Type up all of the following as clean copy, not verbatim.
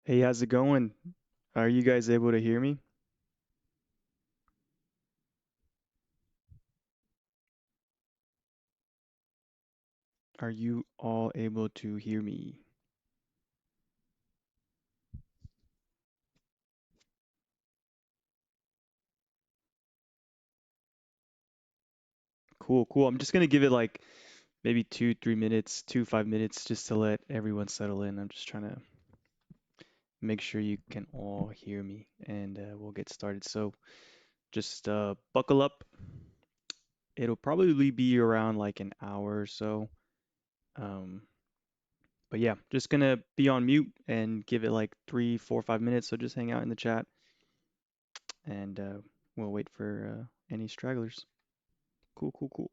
Hey, how's it going? Are you guys able to hear me? Are you all able to hear me? Cool, cool. I'm just gonna give it like maybe 2, 3 minutes, 5 minutes just to let everyone settle in. I'm just trying to make sure you can all hear me and we'll get started. So just buckle up. It'll probably be around like an hour or so. Um, but yeah, just gonna be on mute and give it like 3, 4, 5 minutes. So just hang out in the chat and we'll wait for any stragglers. Cool, cool, cool.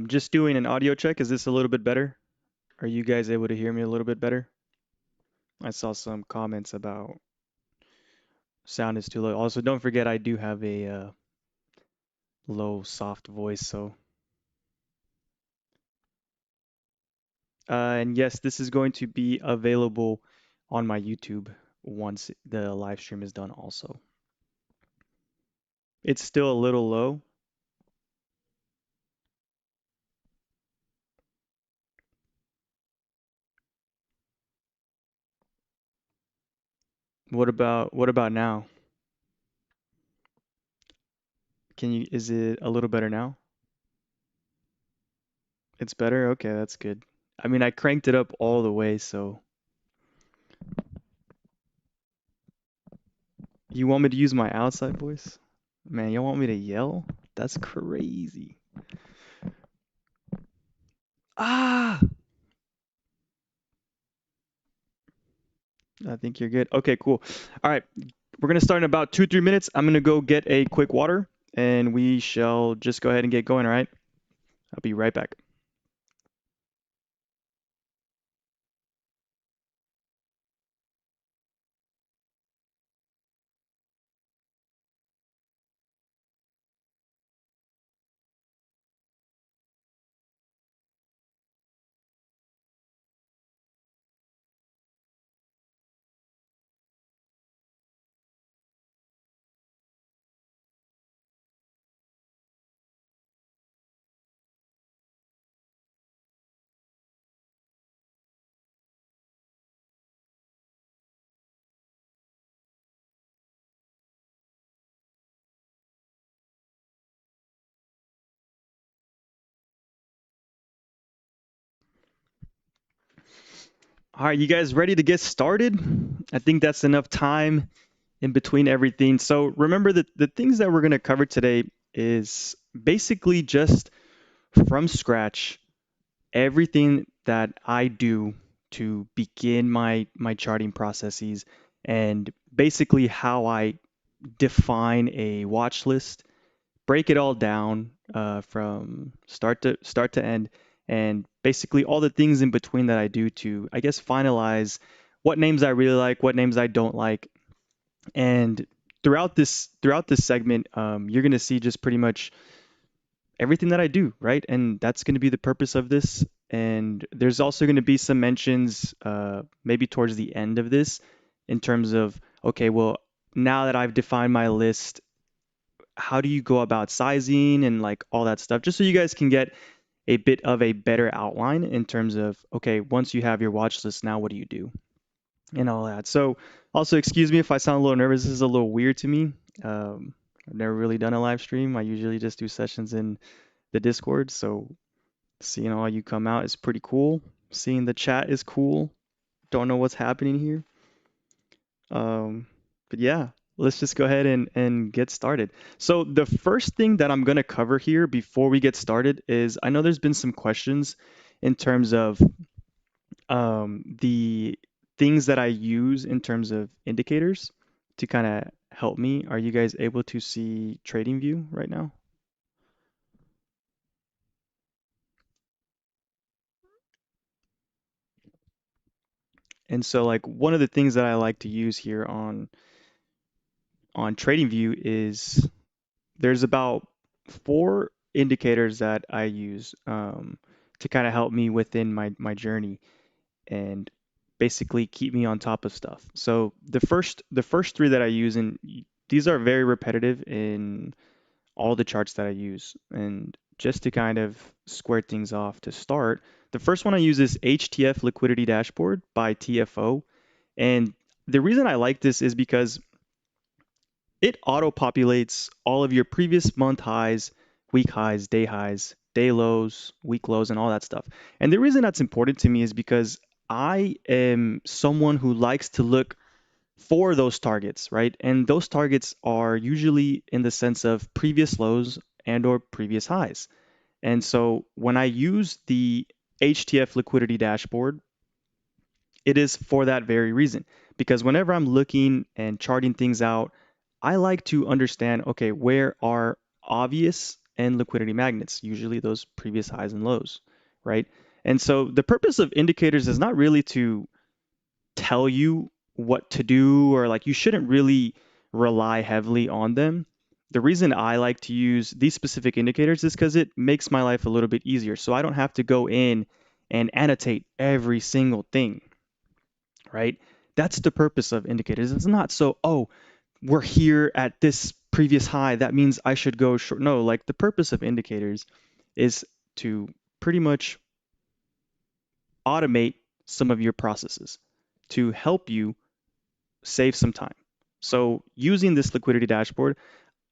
Just doing an audio check. Is this a little bit better? Are you guys able to hear me a little bit better? I saw some comments about sound is too low. Also, don't forget I do have a low, soft voice. And yes, this is going to be available on my YouTube once the live stream is done also. It's still a little low. What about now? Is it a little better now? It's better? Okay, that's good. I mean, I cranked it up all the way, so you want me to use my outside voice? Man, y'all want me to yell? That's crazy. Ah, I think you're good. Okay, cool. All right, we're gonna start in about 2, 3 minutes. I'm gonna go get a quick water, and we shall just go ahead and get going. All right, I'll be right back. All right, you guys ready to get started? I think that's enough time in between everything. So remember that the things that we're gonna cover today is basically just from scratch everything that I do to begin my charting processes and basically how I define a watch list, break it all down from start to end, and basically all the things in between that I do to, I guess, finalize what names I really like, what names I don't like, and throughout this segment, you're gonna see just pretty much everything that I do, right? And that's going to be the purpose of this. And there's also going to be some mentions, maybe towards the end of this, in terms of, okay, well, now that I've defined my list, how do you go about sizing and like all that stuff, just so you guys can get a bit of a better outline in terms of, okay, once you have your watch list, now what do you do and all that. So, also, excuse me if I sound a little nervous. This is a little weird to me. Um, I've never really done a live stream. I usually just do sessions in the Discord. So seeing all you come out is pretty cool. Seeing the chat is cool. Don't know what's happening here. Um, but yeah, let's just go ahead and get started. So the first thing that I'm going to cover here before we get started is I know there's been some questions in terms of the things that I use in terms of indicators to kind of help me. Are you guys able to see TradingView right now? And so like one of the things that I like to use here on TradingView is there's about four indicators that I use to kind of help me within my journey and basically keep me on top of stuff. So the first three that I use, and these are very repetitive in all the charts that I use. And just to kind of square things off to start, the first one I use is HTF Liquidity Dashboard by TFO. And the reason I like this is because it auto-populates all of your previous month highs, day lows, week lows, and all that stuff. And the reason that's important to me is because I am someone who likes to look for those targets, right? And those targets are usually in the sense of previous lows and or previous highs. And so when I use the HTF liquidity dashboard, it is for that very reason. Because whenever I'm looking and charting things out, I like to understand, okay, where are obvious and liquidity magnets, usually those previous highs and lows, right? And so the purpose of indicators is not really to tell you what to do or like you shouldn't really rely heavily on them. The reason I like to use these specific indicators is because it makes my life a little bit easier. So I don't have to go in and annotate every single thing, right? That's the purpose of indicators. It's not so, oh, we're here at this previous high. That means I should go short. No, like the purpose of indicators is to pretty much automate some of your processes to help you save some time. So using this liquidity dashboard,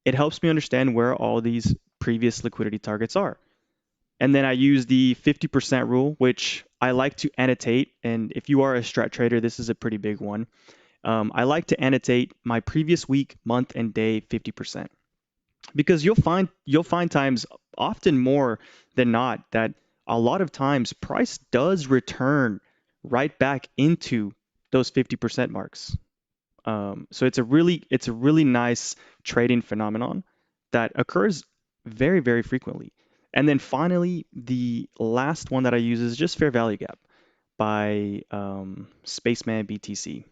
it helps me understand where all these previous liquidity targets are. And then I use the 50% rule, which I like to annotate. And if you are a strat trader, this is a pretty big one. I like to annotate my previous week, month, and day 50% because you'll find times, often more than not, that a lot of times price does return right back into those 50% marks. So it's a really nice trading phenomenon that occurs very, very frequently. And then finally, the last one that I use is just fair value gap by Spaceman BTC.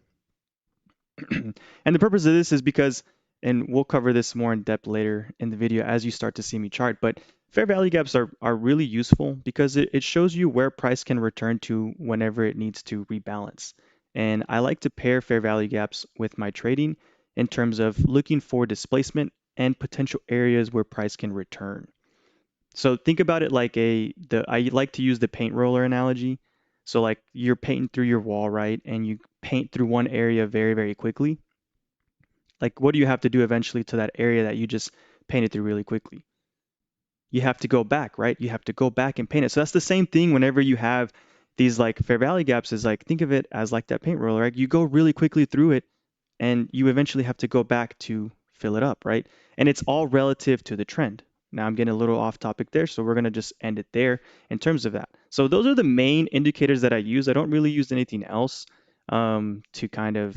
And the purpose of this is because, and we'll cover this more in depth later in the video as you start to see me chart, but fair value gaps are really useful because it shows you where price can return to whenever it needs to rebalance. And I like to pair fair value gaps with my trading in terms of looking for displacement and potential areas where price can return. So think about it like I like to use the paint roller analogy. So like you're painting through your wall, right? And you paint through one area very, very quickly. Like what do you have to do eventually to that area that you just painted through really quickly? You have to go back, right? You have to go back and paint it. So that's the same thing whenever you have these like fair value gaps is like think of it as like that paint roller, right? You go really quickly through it and you eventually have to go back to fill it up, right? And it's all relative to the trend. Now I'm getting a little off topic there, so we're going to just end it there in terms of that. So those are the main indicators that I use. I don't really use anything else to kind of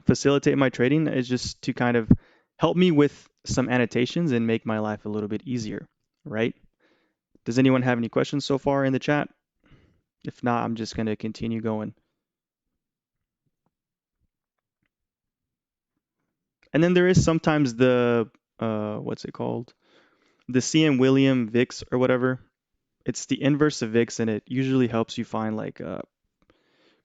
facilitate my trading. Is just to kind of help me with some annotations and make my life a little bit easier, right? Does anyone have any questions so far in the chat? If not, I'm just going to continue going. And then there is sometimes the what's it called? The CM William VIX or whatever. It's the inverse of VIX, and it usually helps you find like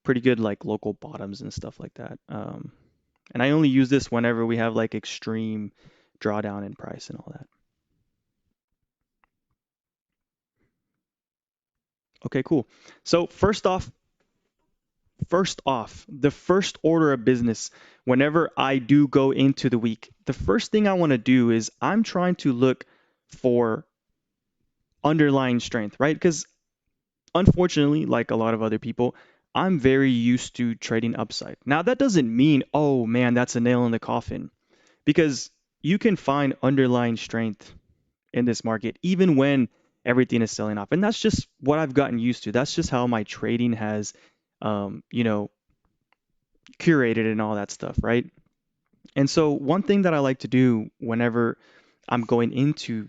pretty good like local bottoms and stuff like that. And I only use this whenever we have like extreme drawdown in price and all that. Okay, cool. So first off, First off, the first order of business, whenever I do go into the week, the first thing I want to do is I'm trying to look for underlying strength, right? Because unfortunately, like a lot of other people, I'm very used to trading upside. Now, that doesn't mean, oh man, that's a nail in the coffin, because you can find underlying strength in this market even when everything is selling off. And that's just what I've gotten used to. That's just how my trading has, you know, curated and all that stuff, right? And so, one thing that I like to do whenever I'm going into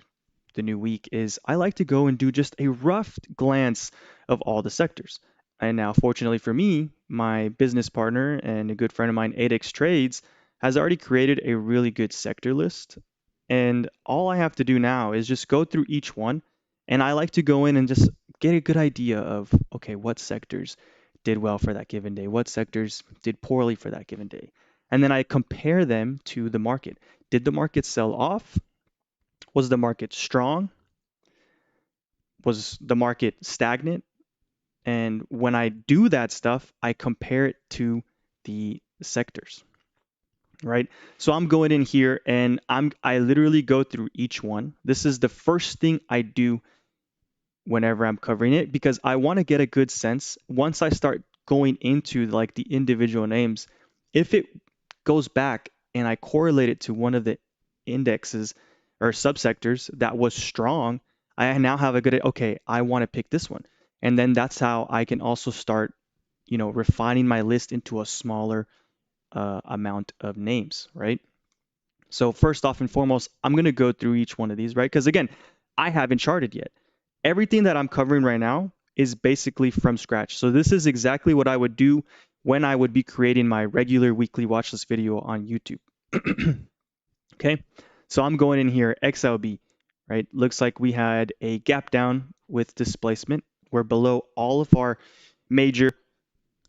the new week is I like to go and do just a rough glance of all the sectors. And now, fortunately for me, my business partner and a good friend of mine, 8x Trades, has already created a really good sector list. And all I have to do now is just go through each one. And I like to go in and just get a good idea of, okay, what sectors did well for that given day, what sectors did poorly for that given day. And then I compare them to the market. Did the market sell off? Was the market strong? Was the market stagnant? And when I do that stuff, I compare it to the sectors, right? So I'm going in here and I literally go through each one. This is the first thing I do whenever I'm covering it because I want to get a good sense once I start going into like the individual names. If it goes back and I correlate it to one of the indexes or subsectors that was strong, I now have a good, okay, I want to pick this one. And then that's how I can also start, refining my list into a smaller amount of names, right? So first off and foremost, I'm going to go through each one of these, right? Because again, I haven't charted yet. Everything that I'm covering right now is basically from scratch. So this is exactly what I would do when I would be creating my regular weekly watch list video on YouTube. Okay, so I'm going in here, XLB, right? Looks like we had a gap down with displacement. We're below all of our major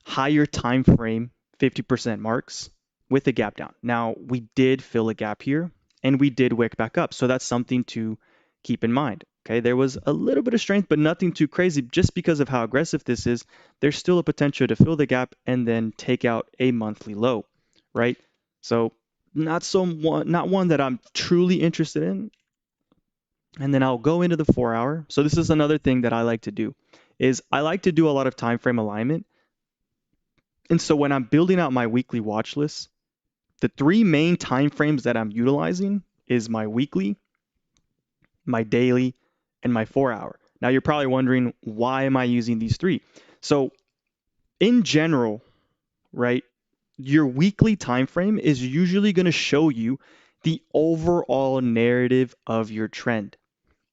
higher time frame 50% marks with a gap down. Now, we did fill a gap here and we did wick back up. So that's something to keep in mind. Okay, there was a little bit of strength, but nothing too crazy. Just because of how aggressive this is, there's still a potential to fill the gap and then take out a monthly low, right? So not one that I'm truly interested in. And then I'll go into the 4 hour. So this is another thing that I like to do is I like to do a lot of time frame alignment. And so when I'm building out my weekly watch list, the three main time frames that I'm utilizing is my weekly, my daily, and my 4 hour. Now you're probably wondering, why am I using these three? So in general, right, your weekly time frame is usually going to show you the overall narrative of your trend.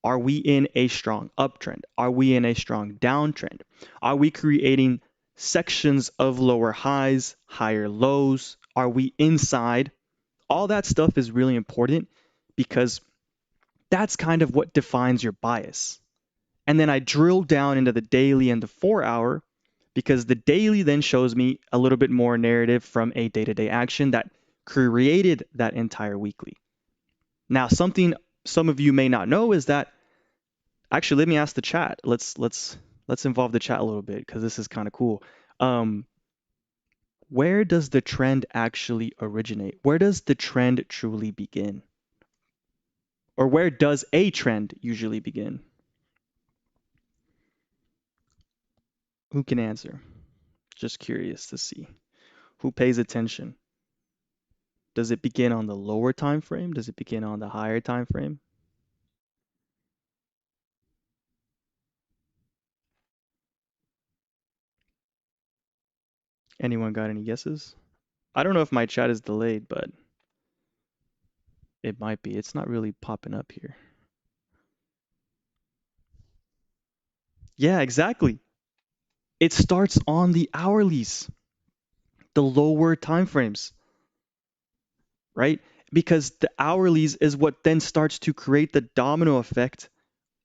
Are we in a strong uptrend? Are we in a strong downtrend? Are we creating sections of lower highs, higher lows? Are we inside? All that stuff is really important because that's kind of what defines your bias. And then I drill down into the daily and the 4 hour because the daily then shows me a little bit more narrative from a day to day action that created that entire weekly. Now, something some of you may not know is that actually, let me ask the chat. Let's involve the chat a little bit because this is kind of cool. Um, where does the trend actually originate? Where does the trend truly begin? Or where does a trend usually begin? Who can answer? Just curious to see. Who pays attention? Does it begin on the lower time frame? Does it begin on the higher time frame? Anyone got any guesses? I don't know if my chat is delayed, but it might be. It's not really popping up here. Yeah, exactly. It starts on the hourlies, the lower time frames, right? Because the hourlies is what then starts to create the domino effect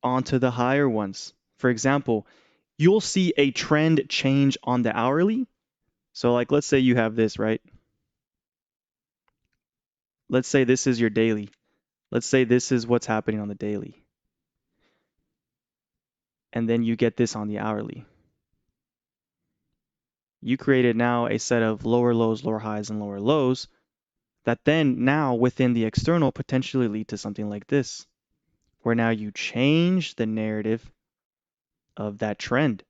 onto the higher ones. For example, you'll see a trend change on the hourly. So, like, let's say you have this, right? Let's say this is your daily. Let's say this is what's happening on the daily. And then you get this on the hourly. You created now a set of lower lows, lower highs, and lower lows that then now within the external potentially lead to something like this, where now you change the narrative of that trend.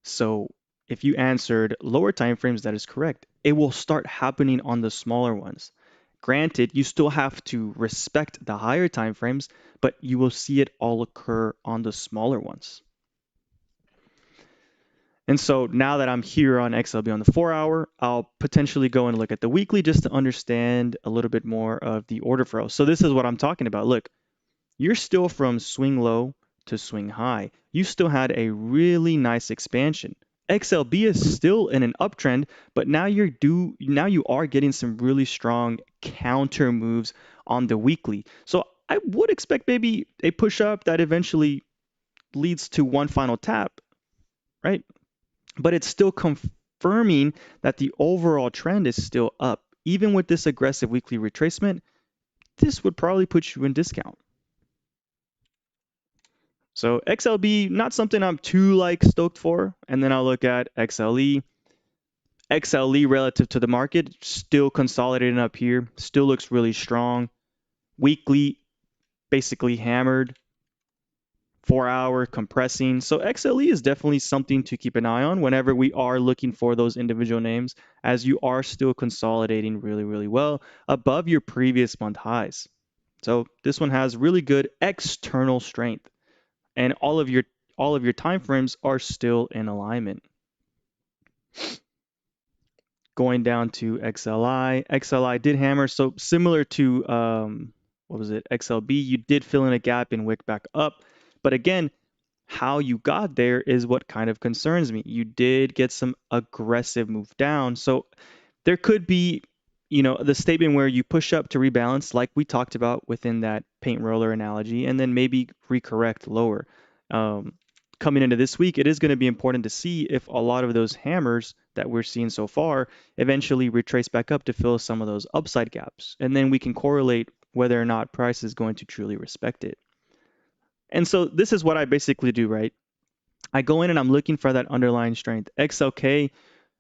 So if you answered lower time frames, that is correct. It will start happening on the smaller ones. Granted, you still have to respect the higher time frames, but you will see it all occur on the smaller ones. And so now that I'm here on XLB on the 4 hour, I'll potentially go and look at the weekly just to understand a little bit more of the order flow. So this is what I'm talking about. Look, you're still from swing low to swing high. You still had a really nice expansion. XLB is still in an uptrend, but now you are getting some really strong counter moves on the weekly. So I would expect maybe a push up that eventually leads to one final tap, right? But it's still confirming that the overall trend is still up. Even with this aggressive weekly retracement, this would probably put you in discount. So XLB, not something I'm too stoked for. And then I'll look at XLE. XLE relative to the market, still consolidating up here, still looks really strong. Weekly, basically hammered. 4 hour compressing. So XLE is definitely something to keep an eye on whenever we are looking for those individual names, as you are still consolidating really, really well above your previous month highs. So this one has really good external strength, and all of your time frames are still in alignment. Going down to XLI, XLI did hammer. So similar to what was it, XLB, you did fill in a gap and wick back up, but again, how you got there is what kind of concerns me. You did get some aggressive move down. So there could be, the statement where you push up to rebalance, like we talked about within that paint roller analogy, and then maybe recorrect lower. Um, Coming into this week, it is going to be important to see if a lot of those hammers that we're seeing so far eventually retrace back up to fill some of those upside gaps. And then we can correlate whether or not price is going to truly respect it. And so this is what I basically do, right? I go in and I'm looking for that underlying strength. XLK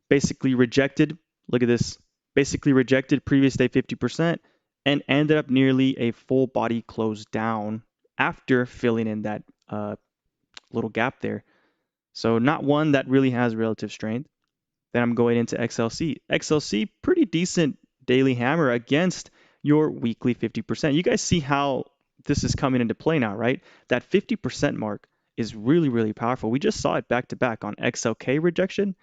basically rejected, look at this, basically rejected previous day 50% and ended up nearly a full body close down after filling in that little gap there. So not one that really has relative strength. Then I'm going into XLC. XLC, pretty decent daily hammer against your weekly 50%. You guys see how this is coming into play now, right? That 50% mark is really, really powerful. We just saw it back to back on XLK rejection,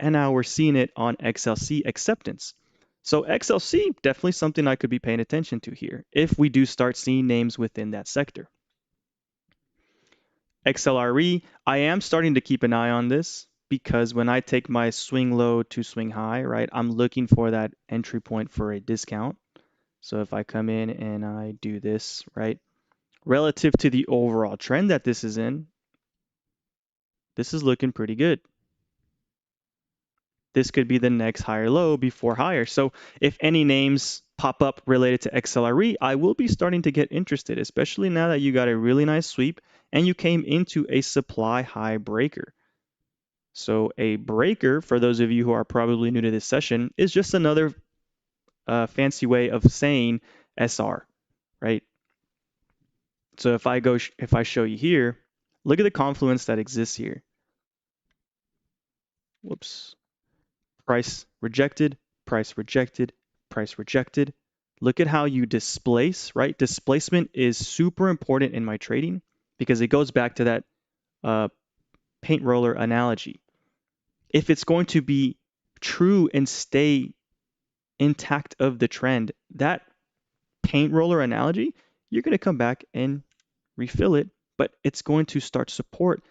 and now we're seeing it on XLC acceptance. So XLC, definitely something I could be paying attention to here if we do start seeing names within that sector. XLRE, I am starting to keep an eye on this because when I take my swing low to swing high, right, I'm looking for that entry point for a discount. So if I come in and I do this, right, relative to the overall trend that this is in, this is looking pretty good. This could be the next higher low before higher. So if any names pop up related to XLRE, I will be starting to get interested, especially now that you got a really nice sweep and you came into a supply high breaker. So a breaker, for those of you who are probably new to this session, is just another fancy way of saying SR, right? So if I show you here, look at the confluence that exists here. Whoops. Price rejected, price rejected, price rejected. Look at how you displace, right? Displacement is super important in my trading because it goes back to that paint roller analogy. If it's going to be true and stay intact of the trend, that paint roller analogy, you're going to come back and refill it, but it's going to start to support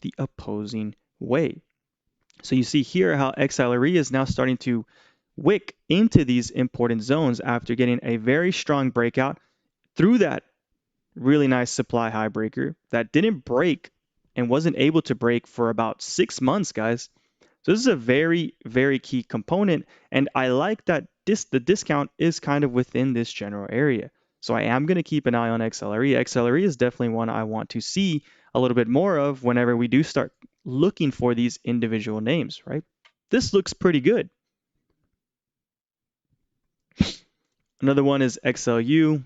the opposing way. So you see here how XLRE is now starting to wick into these important zones after getting a very strong breakout through that really nice supply high breaker that didn't break and wasn't able to break for about 6 months, guys. So this is a very, very key component, and I like that the discount is kind of within this general area. So I am going to keep an eye on XLRE. XLRE is definitely one I want to see a little bit more of whenever we do start looking for these individual names, right? This looks pretty good. Another one is XLU.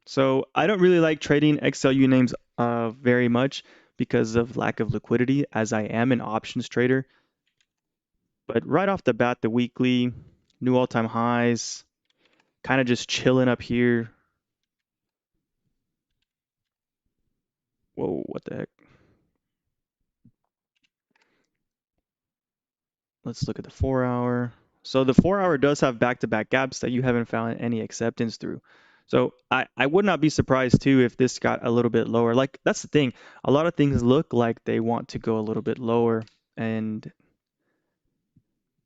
So I don't really like trading XLU names very much because of lack of liquidity, as I am an options trader. But right off the bat, the weekly, new all-time highs, kind of just chilling up here. Whoa, what the heck? Let's look at the 4 hour. So the 4 hour does have back-to-back gaps that you haven't found any acceptance through. So I would not be surprised too if this got a little bit lower. Like that's the thing. A lot of things look like they want to go a little bit lower, and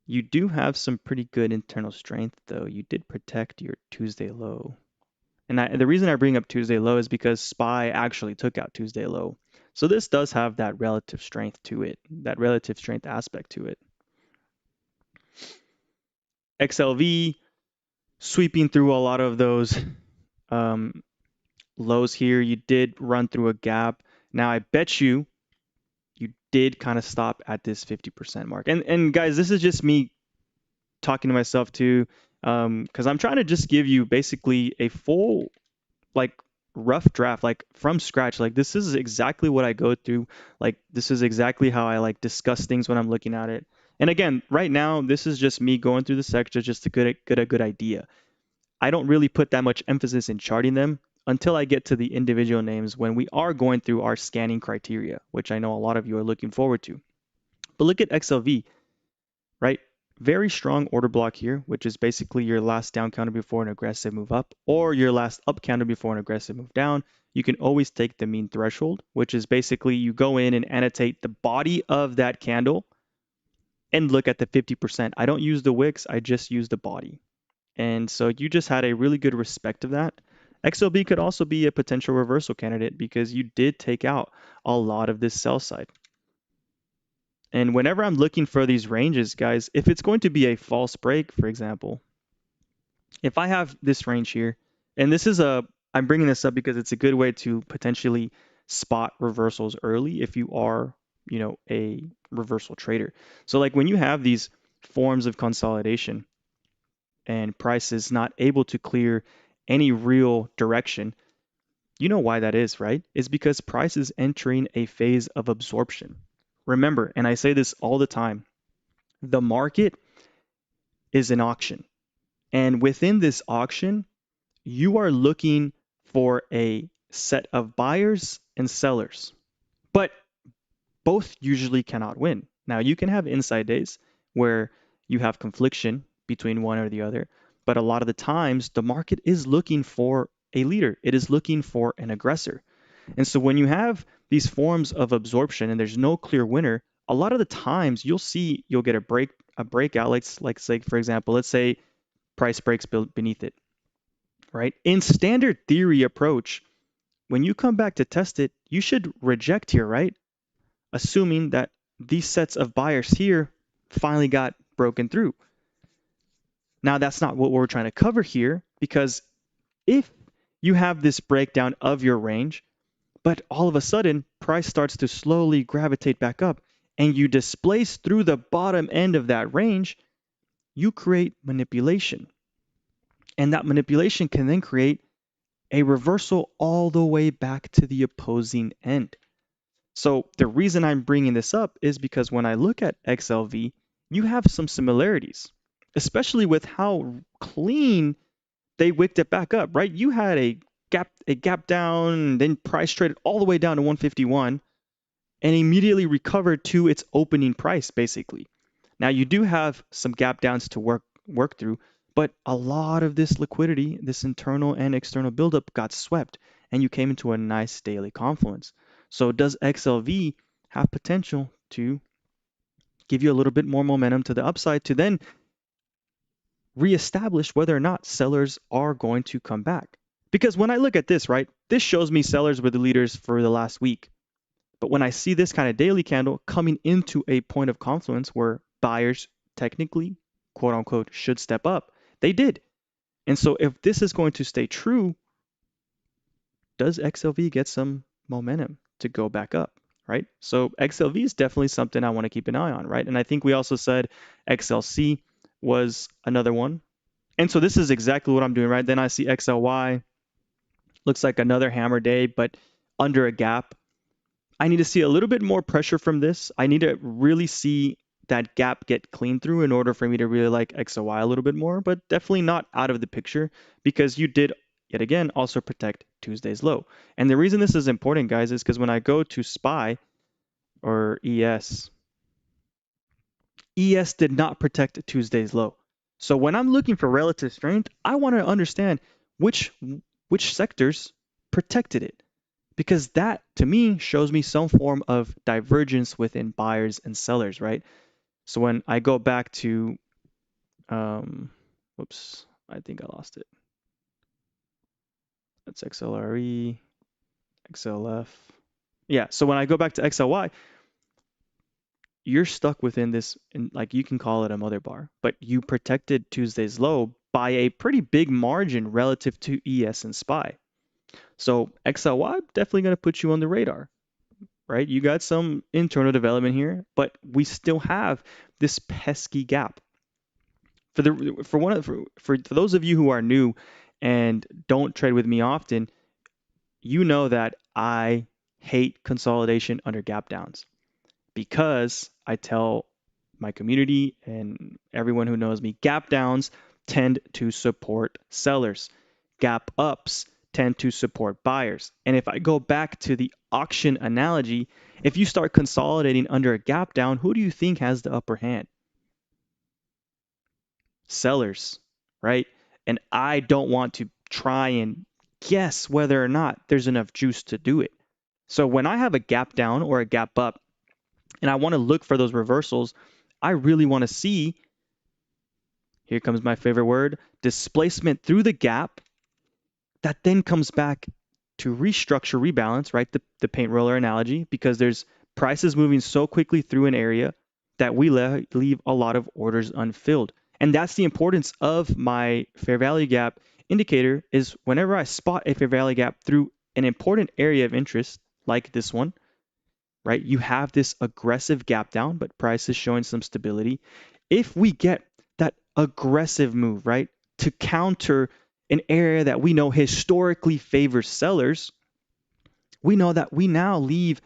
you do have some pretty good internal strength though. You did protect your Tuesday low. And the reason I bring up Tuesday low is because SPY actually took out Tuesday low. So this does have that relative strength to it, that relative strength aspect to it. XLV sweeping through a lot of those um, lows here. You did run through a gap. Now I bet you did kind of stop at this 50% mark. And guys, this is just me talking to myself too, because I'm trying to just give you basically a full like rough draft, like from scratch. Like this is exactly what I go through. Like this is exactly how I like discuss things when I'm looking at it. And again, right now, this is just me going through the sector just to get a good idea. I don't really put that much emphasis in charting them until I get to the individual names when we are going through our scanning criteria, which I know a lot of you are looking forward to. But look at XLV, right? Very strong order block here, which is basically your last down counter before an aggressive move up or your last up counter before an aggressive move down. You can always take the mean threshold, which is basically you go in and annotate the body of that candle and look at the 50%. I don't use the wicks, I just use the body. And so you just had a really good respect of that. XLB could also be a potential reversal candidate because you did take out a lot of this sell side. And whenever I'm looking for these ranges, guys, if it's going to be a false break, for example, if I have this range here, and I'm bringing this up because it's a good way to potentially spot reversals early if you are, a reversal trader. So like when you have these forms of consolidation and price is not able to clear any real direction, you know why that is, right? It's because price is entering a phase of absorption. Remember, and I say this all the time, the market is an auction. And within this auction, you are looking for a set of buyers and sellers. But both usually cannot win. Now, you can have inside days where you have confliction between one or the other, but a lot of the times the market is looking for a leader, it is looking for an aggressor. And so when you have these forms of absorption and there's no clear winner, a lot of the times you'll get a breakout, like say for example, let's say price breaks beneath it, right? In standard theory approach, when you come back to test it, you should reject here, right? Assuming that these sets of buyers here finally got broken through. Now, that's not what we're trying to cover here because if you have this breakdown of your range, but all of a sudden price starts to slowly gravitate back up and you displace through the bottom end of that range, you create manipulation. And that manipulation can then create a reversal all the way back to the opposing end. So the reason I'm bringing this up is because when I look at XLV, you have some similarities, especially with how clean they wicked it back up, right? You had a gap down, then price traded all the way down to 151 and immediately recovered to its opening price, basically. Now you do have some gap downs to work through, but a lot of this liquidity, this internal and external buildup got swept, and you came into a nice daily confluence. So does XLV have potential to give you a little bit more momentum to the upside to then reestablish whether or not sellers are going to come back? Because when I look at this, right, this shows me sellers were the leaders for the last week. But when I see this kind of daily candle coming into a point of confluence where buyers technically, quote unquote, should step up, they did. And so if this is going to stay true, does XLV get some momentum to go back up? right? So XLV is definitely something I want to keep an eye on, right? And I think we also said XLC was another one. And so this is exactly what I'm doing, right? Then I see XLY, looks like another hammer day, but under a gap. I need to see a little bit more pressure from this. I need to really see that gap get cleaned through in order for me to really like XOY a little bit more, but definitely not out of the picture because you did, yet again, also protect Tuesday's low. And the reason this is important, guys, is because when I go to SPY or ES did not protect Tuesday's low. So when I'm looking for relative strength, I want to understand which which sectors protected it because that to me shows me some form of divergence within buyers and sellers, right? So when I go back to, whoops, I think I lost it. That's XLRE, XLF. Yeah, so when I go back to XLY, you're stuck within this, and like you can call it a mother bar, but you protected Tuesday's low by a pretty big margin relative to ES and SPY. So XLY definitely going to put you on the radar, right? You got some internal development here, but we still have this pesky gap. For those of you who are new and don't trade with me often, you know that I hate consolidation under gap downs because I tell my community and everyone who knows me, gap downs tend to support sellers. Gap ups tend to support buyers. And if I go back to the auction analogy, if you start consolidating under a gap down, who do you think has the upper hand? Sellers, right? And I don't want to try and guess whether or not there's enough juice to do it. So when I have a gap down or a gap up and I want to look for those reversals, I really want to see, here comes my favorite word, displacement through the gap that then comes back to restructure, rebalance, right? The paint roller analogy, because there's prices moving so quickly through an area that we leave a lot of orders unfilled. And that's the importance of my fair value gap indicator is whenever I spot a fair value gap through an important area of interest, like this one, right? You have this aggressive gap down, but price is showing some stability. If we get that aggressive move, right, to counter an area that we know historically favors sellers, we know that we now leave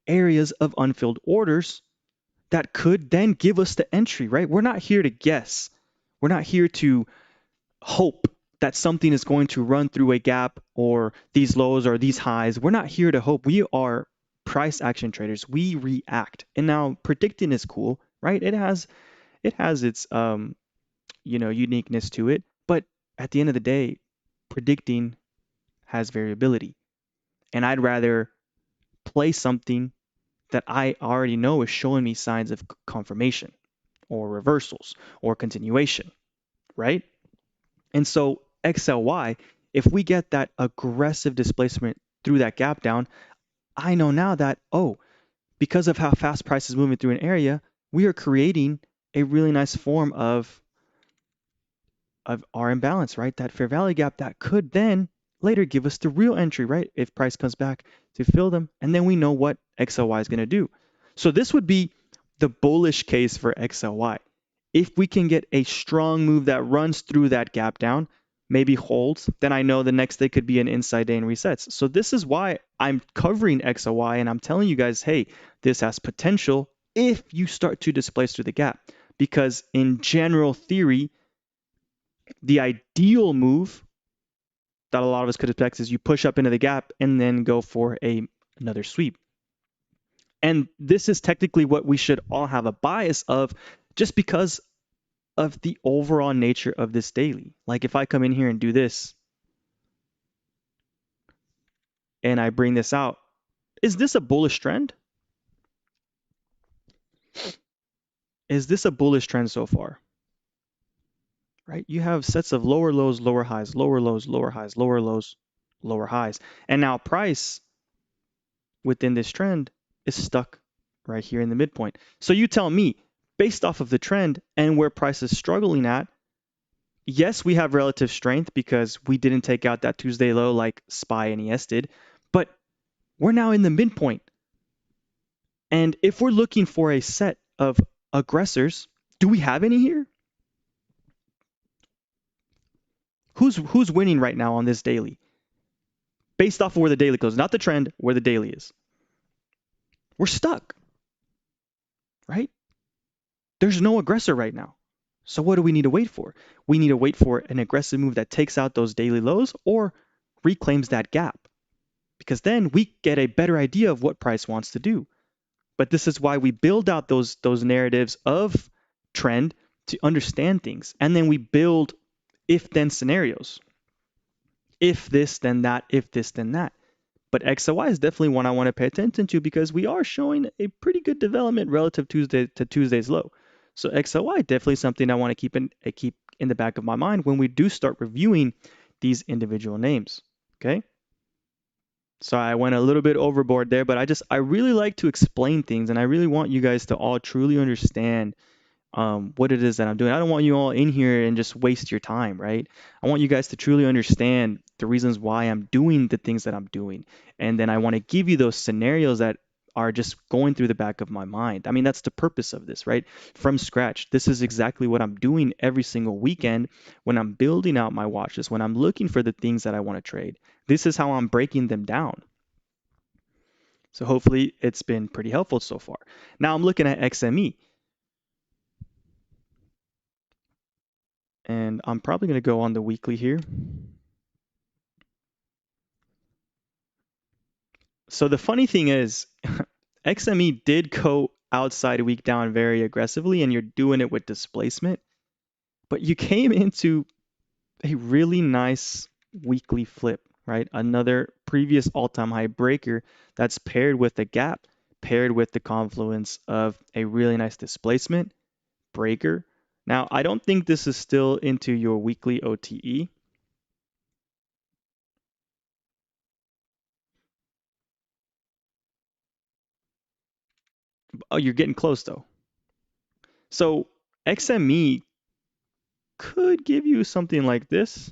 areas of unfilled orders that could then give us the entry, right? We're not here to guess. We're not here to hope that something is going to run through a gap or these lows or these highs. We're not here to hope. We are price action traders. We react. And now predicting is cool, right? It has its uniqueness to it, but at the end of the day, predicting has variability. And I'd rather play something that I already know is showing me signs of confirmation or reversals or continuation, right? And so XLY, if we get that aggressive displacement through that gap down, I know now that, oh, because of how fast price is moving through an area, we are creating a really nice form of our imbalance, right? That fair value gap that could then later give us the real entry, right? If price comes back to fill them, and then we know what XLY is going to do. So this would be the bullish case for XLY. If we can get a strong move that runs through that gap down, maybe holds, then I know the next day could be an inside day and resets. So this is why I'm covering XLY and I'm telling you guys, hey, this has potential if you start to displace through the gap. Because in general theory, the ideal move that a lot of us could expect is you push up into the gap and then go for another sweep. And this is technically what we should all have a bias of just because of the overall nature of this daily. Like if I come in here and do this and I bring this out, is this a bullish trend? Is this a bullish trend so far? Right? You have sets of lower lows, lower highs, lower lows, lower highs, lower lows, lower highs. And now price within this trend is stuck right here in the midpoint. So you tell me, based off of the trend and where price is struggling at, yes, we have relative strength because we didn't take out that Tuesday low like SPY and ES did, but we're now in the midpoint. And if we're looking for a set of aggressors, do we have any here? Who's winning right now on this daily? Based off of where the daily goes, not the trend, where the daily is. We're stuck, right? There's no aggressor right now. So what do we need to wait for? We need to wait for an aggressive move that takes out those daily lows or reclaims that gap, because then we get a better idea of what price wants to do. But this is why we build out those narratives of trend to understand things, and then we build if then scenarios. If this then that, if this then that. But XOY is definitely one I want to pay attention to because we are showing a pretty good development relative to Tuesday's low. So XOY definitely something I want to keep in the back of my mind when we do start reviewing these individual names. Okay. So I went a little bit overboard there, but I really like to explain things, and I really want you guys to all truly understand what it is that I'm doing. I don't want you all in here and just waste your time, right? I want you guys to truly understand the reasons why I'm doing the things that I'm doing. And then I want to give you those scenarios that are just going through the back of my mind. I mean, that's the purpose of this, right? From scratch. This is exactly what I'm doing every single weekend when I'm building out my watches, when I'm looking for the things that I want to trade. This is how I'm breaking them down. So hopefully it's been pretty helpful so far. Now I'm looking at XME. And I'm probably going to go on the weekly here. So the funny thing is, XME did go outside week down very aggressively, and you're doing it with displacement. But you came into a really nice weekly flip, right? Another previous all-time high breaker that's paired with a gap, paired with the confluence of a really nice displacement breaker. Now, I don't think this is still into your weekly OTE. Oh, you're getting close though. So XME could give you something like this,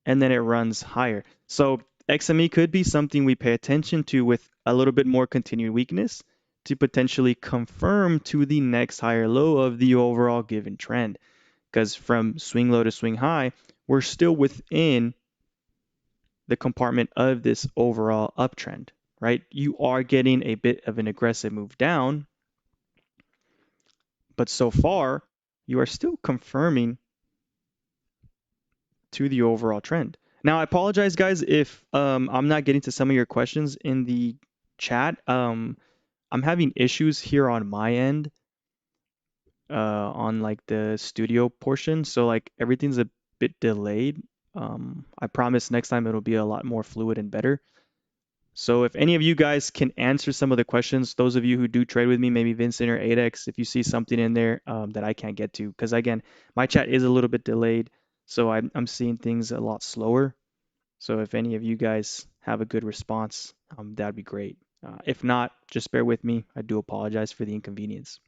and then it runs higher. So XME could be something we pay attention to with a little bit more continued weakness to potentially confirm to the next higher low of the overall given trend. Because from swing low to swing high, we're still within the compartment of this overall uptrend, right? You are getting a bit of an aggressive move down, but so far, you are still confirming to the overall trend. Now, I apologize, guys, if I'm not getting to some of your questions in the chat. I'm having issues here on my end, on like the studio portion, so like everything's a bit delayed. I promise next time it'll be a lot more fluid and better. So if any of you guys can answer some of the questions, those of you who do trade with me, maybe Vincent or ADEX, if you see something in there that I can't get to, because again, my chat is a little bit delayed, so I'm seeing things a lot slower. So if any of you guys have a good response, that'd be great. If not, just bear with me. I do apologize for the inconvenience.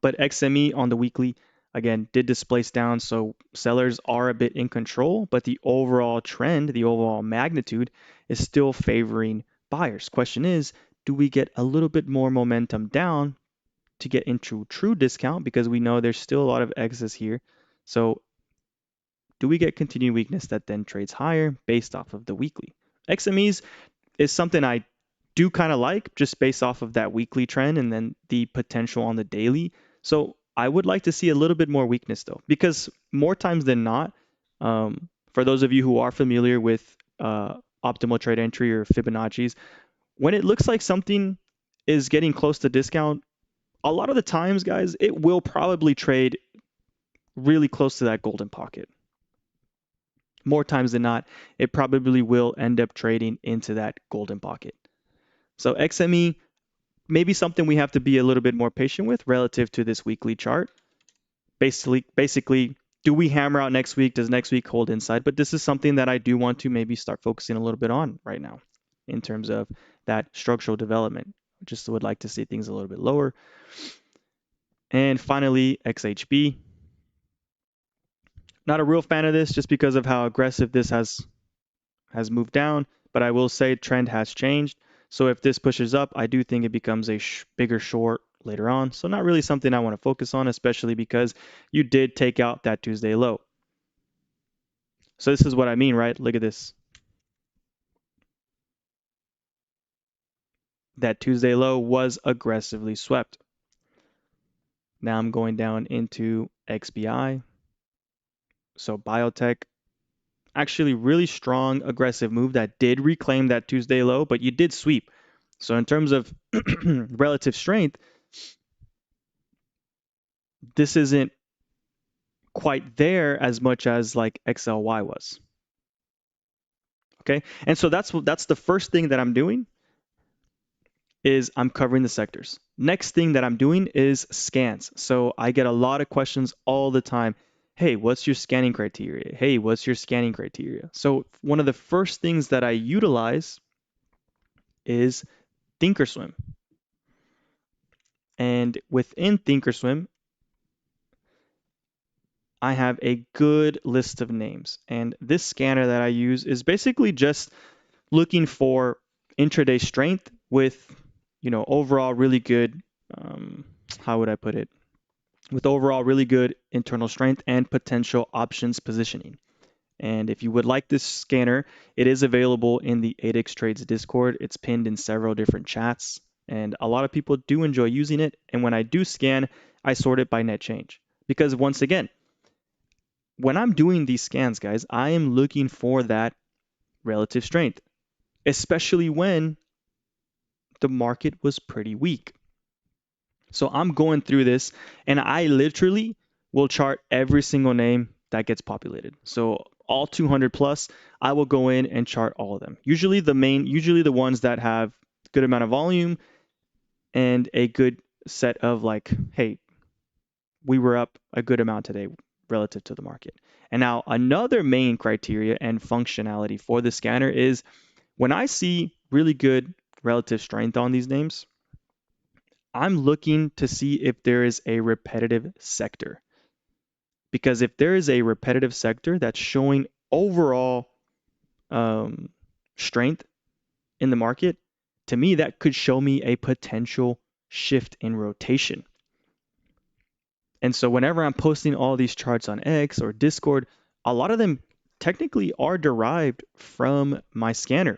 But XME on the weekly, again, did displace down, so sellers are a bit in control, but the overall trend, the overall magnitude is still favoring buyers. Question is, do we get a little bit more momentum down to get into true discount, because we know there's still a lot of excess here. So do we get continued weakness that then trades higher based off of the weekly? XMEs is something I do kind of like just based off of that weekly trend and then the potential on the daily. So I would like to see a little bit more weakness though, because more times than not, for those of you who are familiar with optimal trade entry or Fibonacci's, when it looks like something is getting close to discount, a lot of the times, guys, it will probably trade really close to that golden pocket. More times than not, it probably will end up trading into that golden pocket. So XME, maybe something we have to be a little bit more patient with relative to this weekly chart. Basically, do we hammer out next week? Does next week hold inside? But this is something that I do want to maybe start focusing a little bit on right now in terms of that structural development. Just would like to see things a little bit lower. And finally, XHB. Not a real fan of this just because of how aggressive this has moved down, but I will say trend has changed. So if this pushes up, I do think it becomes a bigger short later on. So not really something I want to focus on, especially because you did take out that Tuesday low. So this is what I mean, right? Look at this. That Tuesday low was aggressively swept. Now I'm going down into XBI. So biotech, actually really strong aggressive move that did reclaim that Tuesday low, but you did sweep. So in terms of relative strength, this isn't quite there as much as like XLY was. Okay, and so that's the first thing that I'm doing is I'm covering the sectors. Next thing that I'm doing is scans. So I get a lot of questions all the time. Hey, what's your scanning criteria? Hey, what's your scanning criteria? So one of the first things that I utilize is Thinkorswim. And within Thinkorswim, I have a good list of names. And this scanner that I use is basically just looking for intraday strength with, overall really good, how would I put it? With overall really good internal strength and potential options positioning. And if you would like this scanner, it is available in the 8x Trades Discord. It's pinned in several different chats, and a lot of people do enjoy using it. And when I do scan, I sort it by net change. Because once again, when I'm doing these scans, guys, I am looking for that relative strength, especially when the market was pretty weak. So I'm going through this and I literally will chart every single name that gets populated. So all 200 plus, I will go in and chart all of them. Usually the ones that have good amount of volume and a good set of like, hey, we were up a good amount today relative to the market. And now another main criteria and functionality for the scanner is when I see really good relative strength on these names, I'm looking to see if there is a repetitive sector. Because if there is a repetitive sector that's showing overall um, strength in the market, to me, that could show me a potential shift in rotation. And so whenever I'm posting all these charts on X or Discord, a lot of them technically are derived from my scanner.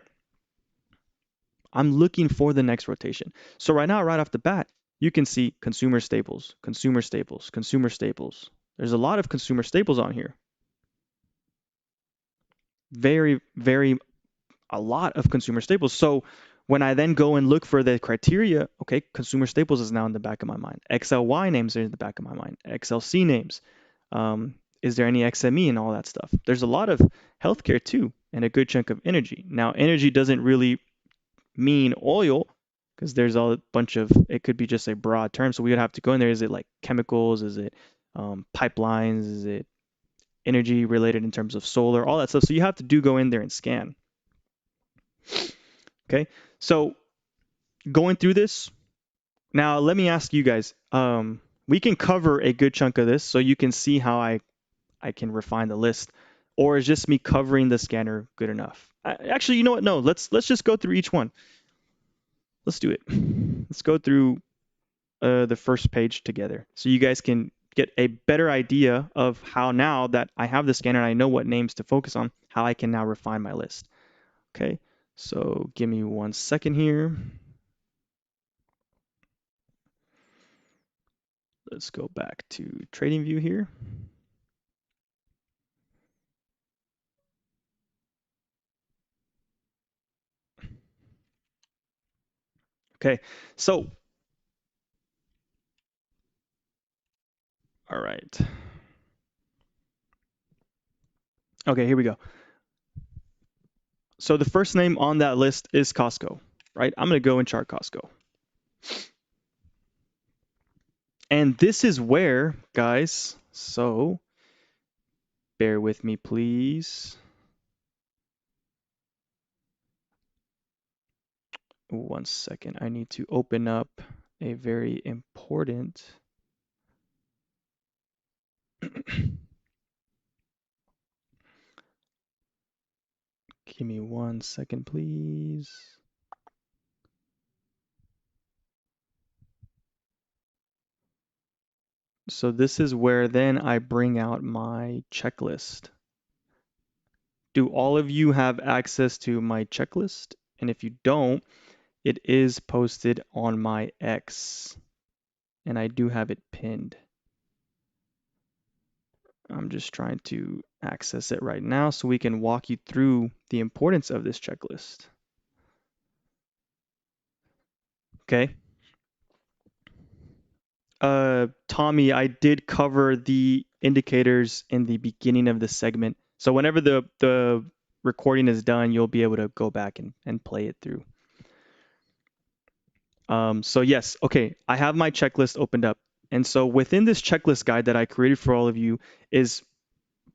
I'm looking for the next rotation. So right now, right off the bat, you can see consumer staples, consumer staples, consumer staples. There's a lot of consumer staples on here. Very, very, a lot of consumer staples. So when I then go and look for the criteria, okay, consumer staples is now in the back of my mind. XLY names are in the back of my mind. XLC names. Is there any XME and all that stuff? There's a lot of healthcare too, and a good chunk of energy. Now, energy doesn't really mean oil because there's a bunch of, it could be just a broad term. So we would have to go in there. Is it like chemicals? Is it pipelines? Is it energy related in terms of solar? All that stuff. So you have to go in there and scan. Okay. So going through this, now let me ask you guys, we can cover a good chunk of this so you can see how I can refine the list. Or is just me covering the scanner good enough? Actually, you know what? No, let's just go through each one. Let's do it. Let's go through the first page together so you guys can get a better idea of how now that I have the scanner and I know what names to focus on, how I can now refine my list. Okay, so give me 1 second here. Let's go back to TradingView here. Okay, so, all right. Okay, here we go. So the first name on that list is Costco, right? I'm going to go and chart Costco. And this is where, guys, so bear with me, please. 1 second. I need to open up a very important. Give me 1 second, please. So this is where then I bring out my checklist. Do all of you have access to my checklist? And if you don't, it is posted on my X, and I do have it pinned. I'm just trying to access it right now so we can walk you through the importance of this checklist. Okay. Tommy, I did cover the indicators in the beginning of the segment. So whenever the recording is done, you'll be able to go back and play it through. So yes, okay, I have my checklist opened up. And so within this checklist guide that I created for all of you is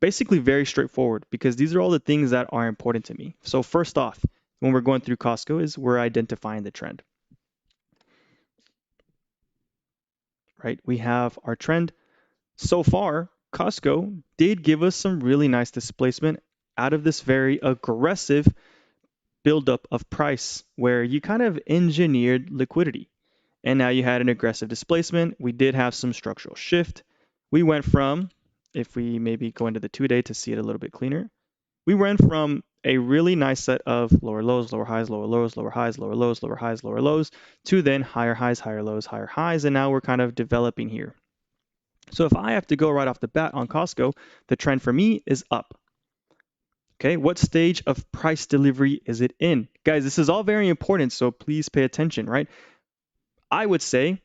basically very straightforward because these are all the things that are important to me. So first off, when we're going through Costco is we're identifying the trend, right? We have our trend. So far, Costco did give us some really nice displacement out of this very aggressive buildup of price where you kind of engineered liquidity. And now you had an aggressive displacement. We did have some structural shift. We went from, if we maybe go into the 2-day to see it a little bit cleaner, we went from a really nice set of lower lows, lower highs, lower lows, lower highs, lower lows, lower highs, lower lows, to then higher highs, higher lows, higher highs, and now we're kind of developing here. So if I have to go right off the bat on Costco, the trend for me is up. Okay, what stage of price delivery is it in? Guys, this is all very important, so please pay attention, right? I would say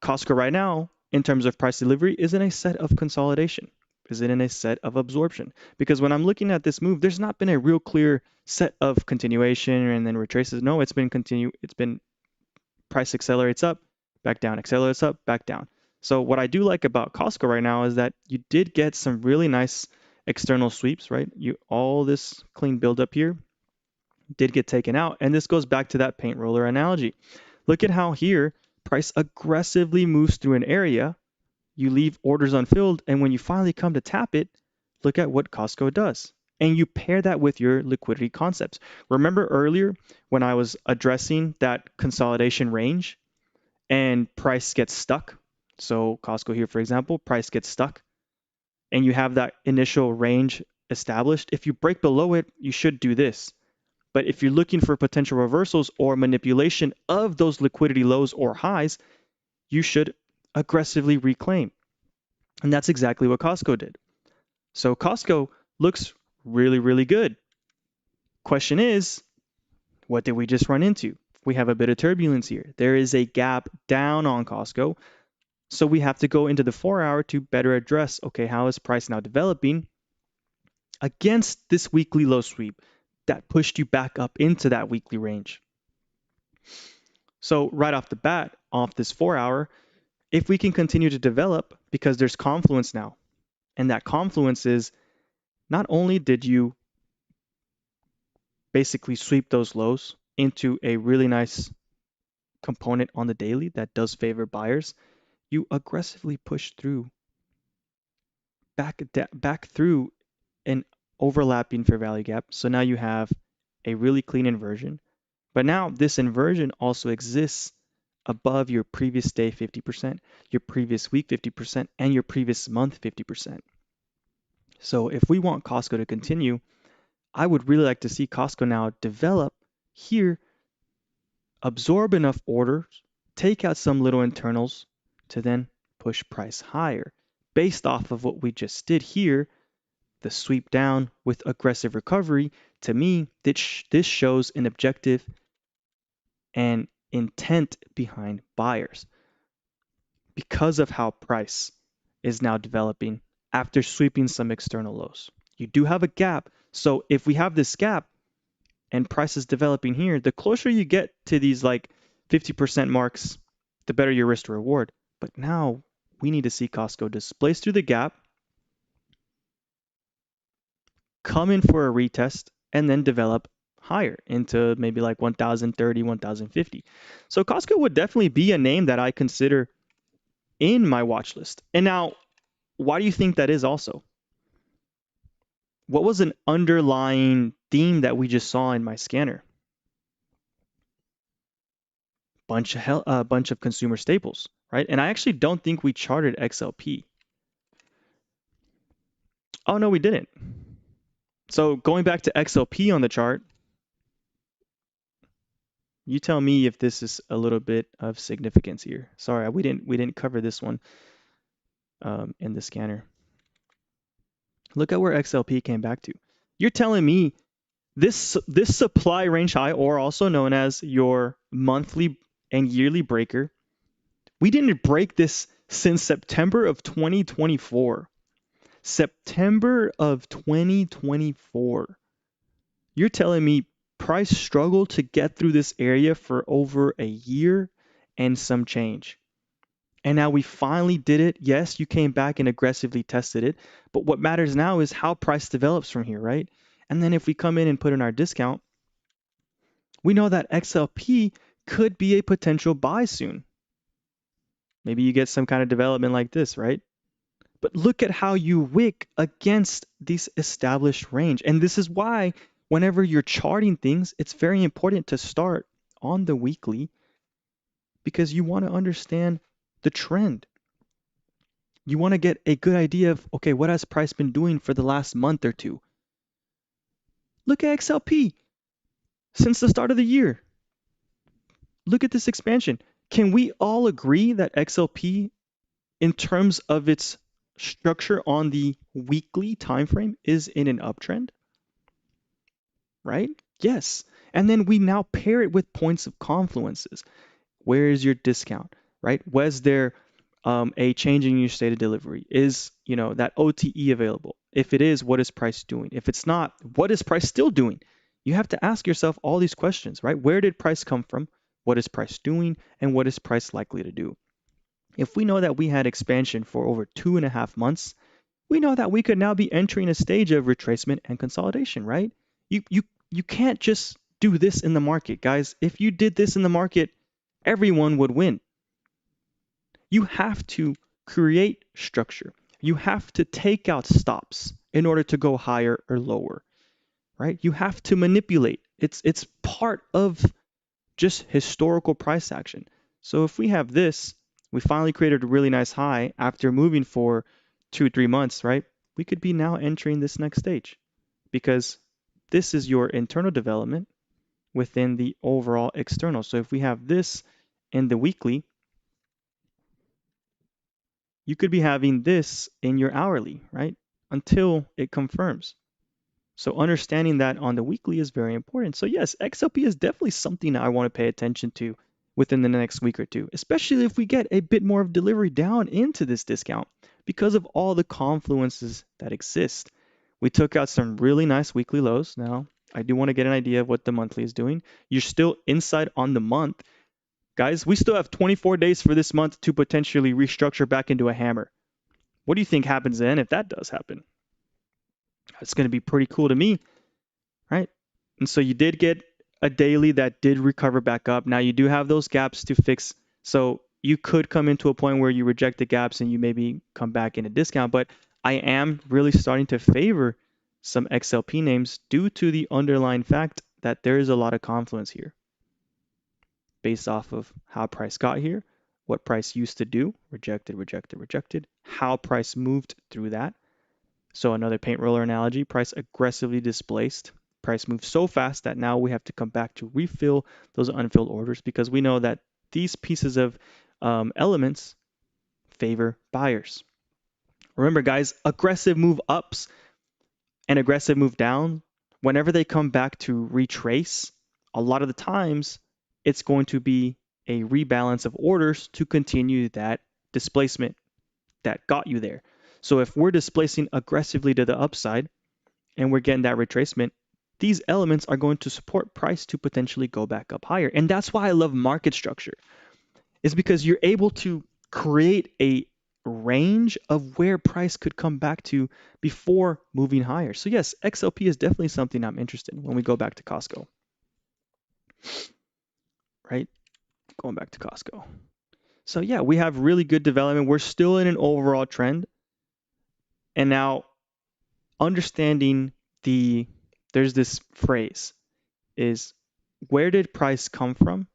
Costco right now, in terms of price delivery, is in a set of consolidation. Is it in a set of absorption? Because when I'm looking at this move, there's not been a real clear set of continuation and then retraces. No, it's been price accelerates up, back down, accelerates up, back down. So what I do like about Costco right now is that you did get some really nice external sweeps, right? All this clean buildup here did get taken out, and this goes back to that paint roller analogy. Look at how here price aggressively moves through an area, you leave orders unfilled, and when you finally come to tap it, look at what Costco does. And you pair that with your liquidity concepts. Remember earlier when I was addressing that consolidation range and price gets stuck? So Costco here, for example, price gets stuck and you have that initial range established. If you break below it, you should do this. But if you're looking for potential reversals or manipulation of those liquidity lows or highs, you should aggressively reclaim. And that's exactly what Costco did. So Costco looks really, really good. Question is, what did we just run into? We have a bit of turbulence here. There is a gap down on Costco. So we have to go into the 4-hour to better address, okay, how is price now developing against this weekly low sweep that pushed you back up into that weekly range? So right off the bat, off this 4-hour, if we can continue to develop, because there's confluence now, and that confluence is not only did you basically sweep those lows into a really nice component on the daily that does favor buyers, you aggressively push through back through an overlapping fair value gap. So now you have a really clean inversion. But now this inversion also exists above your previous day 50%, your previous week 50%, and your previous month 50%. So if we want Costco to continue, I would really like to see Costco now develop here, absorb enough orders, take out some little internals to then push price higher based off of what we just did here, the sweep down with aggressive recovery. To me, this shows an objective and intent behind buyers because of how price is now developing after sweeping some external lows. You do have a gap. So if we have this gap and price is developing here, the closer you get to these like 50% marks, the better your risk to reward. But now we need to see Costco displace through the gap, come in for a retest, and then develop higher into maybe like 1030, 1050. So Costco would definitely be a name that I consider in my watch list. And now, why do you think that is also? What was an underlying theme that we just saw in my scanner? Bunch of consumer staples, right? And I actually don't think we charted XLP. Oh, no, we didn't. So going back to XLP on the chart, you tell me if this is a little bit of significance here. Sorry, we didn't cover this one in the scanner. Look at where XLP came back to. You're telling me this supply range high, or also known as your monthly and yearly breaker, we didn't break this since September of 2024. September of 2024. You're telling me price struggled to get through this area for over a year and some change. And now we finally did it. Yes, you came back and aggressively tested it. But what matters now is how price develops from here, right? And then if we come in and put in our discount, we know that XLP could be a potential buy soon. Maybe you get some kind of development like this, right? But look at how you wick against this established range. And this is why whenever you're charting things, it's very important to start on the weekly because you want to understand the trend. You want to get a good idea of, okay, what has price been doing for the last month or two? Look at XLP since the start of the year. Look at this expansion. Can we all agree that XLP, in terms of its structure on the weekly time frame, is in an uptrend? Right? Yes. And then we now pair it with points of confluences. Where is your discount? Right? Was there a change in your state of delivery? Is that OTE available? If it is, what is price doing? If it's not, what is price still doing? You have to ask yourself all these questions, right? Where did price come from? What is price doing? And what is price likely to do? If we know that we had expansion for over 2.5 months, we know that we could now be entering a stage of retracement and consolidation, right? You can't just do this in the market, guys. If you did this in the market, everyone would win. You have to create structure. You have to take out stops in order to go higher or lower, right? You have to manipulate. It's part of just historical price action. So if we have this, we finally created a really nice high after moving for 2-3 months, right? We could be now entering this next stage because this is your internal development within the overall external. So if we have this in the weekly, you could be having this in your hourly, right? Until it confirms. So understanding that on the weekly is very important. So yes, XLP is definitely something I want to pay attention to within the next week or two, especially if we get a bit more of delivery down into this discount because of all the confluences that exist. We took out some really nice weekly lows. Now, I do want to get an idea of what the monthly is doing. You're still inside on the month. Guys, we still have 24 days for this month to potentially restructure back into a hammer. What do you think happens then if that does happen? It's going to be pretty cool to me, right? And so you did get a daily that did recover back up. Now you do have those gaps to fix. So you could come into a point where you reject the gaps and you maybe come back in a discount. But I am really starting to favor some XLP names due to the underlying fact that there is a lot of confluence here based off of how price got here, what price used to do, rejected, rejected, rejected, how price moved through that. So another paint roller analogy, price aggressively displaced. Price moved so fast that now we have to come back to refill those unfilled orders because we know that these pieces of elements favor buyers. Remember, guys, aggressive move ups and aggressive move down, whenever they come back to retrace, a lot of the times it's going to be a rebalance of orders to continue that displacement that got you there. So if we're displacing aggressively to the upside and we're getting that retracement, these elements are going to support price to potentially go back up higher. And that's why I love market structure, is because you're able to create a range of where price could come back to before moving higher. So yes, XLP is definitely something I'm interested in when we go back to Costco, right? Going back to Costco. So yeah, we have really good development. We're still in an overall trend. And now understanding there's this phrase is, where did price come from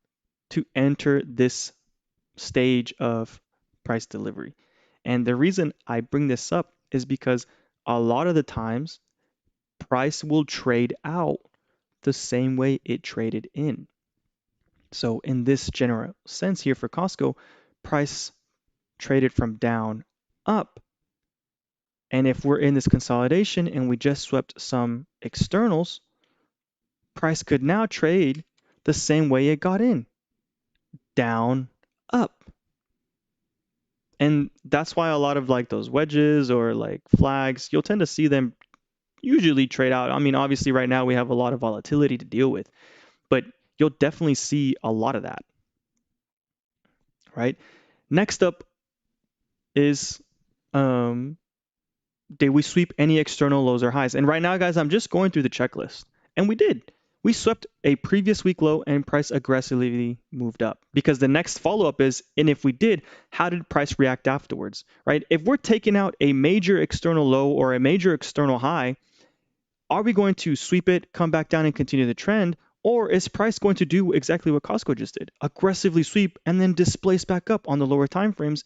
to enter this stage of price delivery. And the reason I bring this up is because a lot of the times price will trade out the same way it traded in. So in this general sense here for Costco, price traded from down up. And if we're in this consolidation and we just swept some externals, price could now trade the same way it got in, down, up. And that's why a lot of like those wedges or like flags, you'll tend to see them usually trade out. I mean, obviously right now we have a lot of volatility to deal with, but you'll definitely see a lot of that, right? Next up is um, did we sweep any external lows or highs? And right now, guys, I'm just going through the checklist. And we did. We swept a previous week low and price aggressively moved up. Because the next follow-up is, and if we did, how did price react afterwards, right? If we're taking out a major external low or a major external high, are we going to sweep it, come back down and continue the trend? Or is price going to do exactly what Costco just did? Aggressively sweep and then displace back up on the lower time frames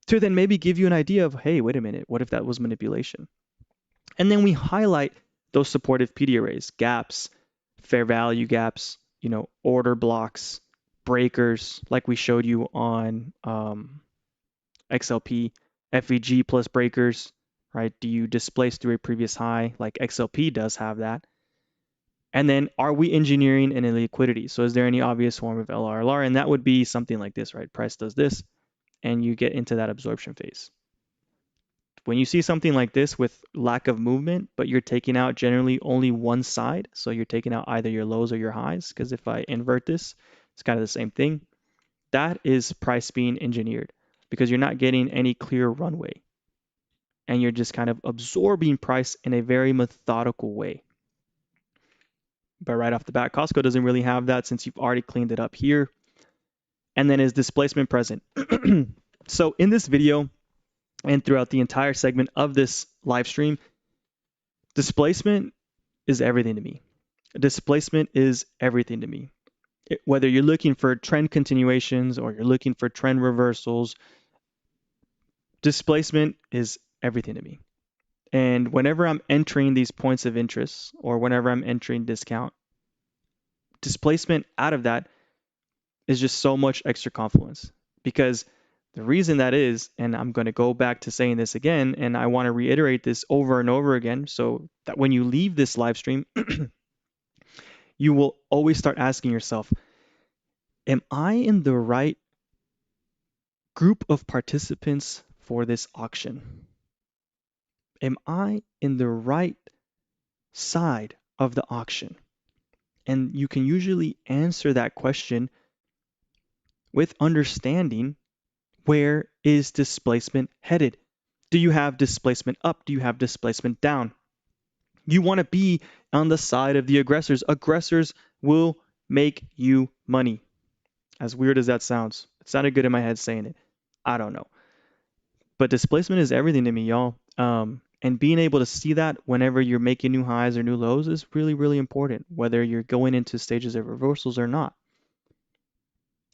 to then maybe give you an idea of, hey, wait a minute, what if that was manipulation? And then we highlight those supportive PD arrays, gaps, fair value gaps, order blocks, breakers, like we showed you on XLP, FVG plus breakers, right? Do you displace through a previous high? Like XLP does have that. And then are we engineering in a liquidity? So is there any obvious form of LRLR? And that would be something like this, right? Price does this, and you get into that absorption phase. When you see something like this with lack of movement, but you're taking out generally only one side, so you're taking out either your lows or your highs, because if I invert this, it's kind of the same thing. That is price being engineered because you're not getting any clear runway and you're just kind of absorbing price in a very methodical way. But right off the bat, Costco doesn't really have that since you've already cleaned it up here. And then is displacement present? So in this video and throughout the entire segment of this live stream, displacement is everything to me. Displacement is everything to me. Whether you're looking for trend continuations or you're looking for trend reversals, displacement is everything to me. And whenever I'm entering these points of interest or whenever I'm entering discount, displacement out of that is just so much extra confluence. Because the reason that is, and I'm going to go back to saying this again, and I want to reiterate this over and over again so that when you leave this live stream, you will always start asking yourself, am I in the right group of participants for this auction? Am I in the right side of the auction? And you can usually answer that question with understanding where is displacement headed? Do you have displacement up? Do you have displacement down? You want to be on the side of the aggressors. Aggressors will make you money. As weird as that sounds, it sounded good in my head saying it. I don't know. But displacement is everything to me, y'all. And being able to see that whenever you're making new highs or new lows is really, really important, whether you're going into stages of reversals or not.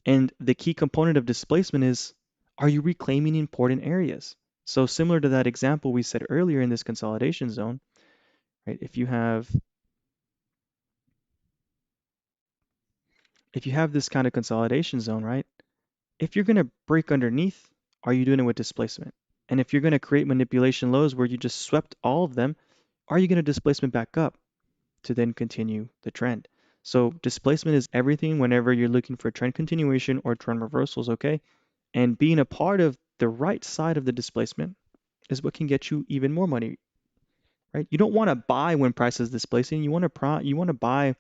And the key component of displacement is, are you reclaiming important areas? So similar to that example we said earlier in this consolidation zone, right? If you have this kind of consolidation zone, right? If you're going to break underneath, are you doing it with displacement? And if you're going to create manipulation lows where you just swept all of them, are you going to displacement back up to then continue the trend? So displacement is everything whenever you're looking for trend continuation or trend reversals, okay? And being a part of the right side of the displacement is what can get you even more money, right? You don't want to buy when price is displacing. You want to buy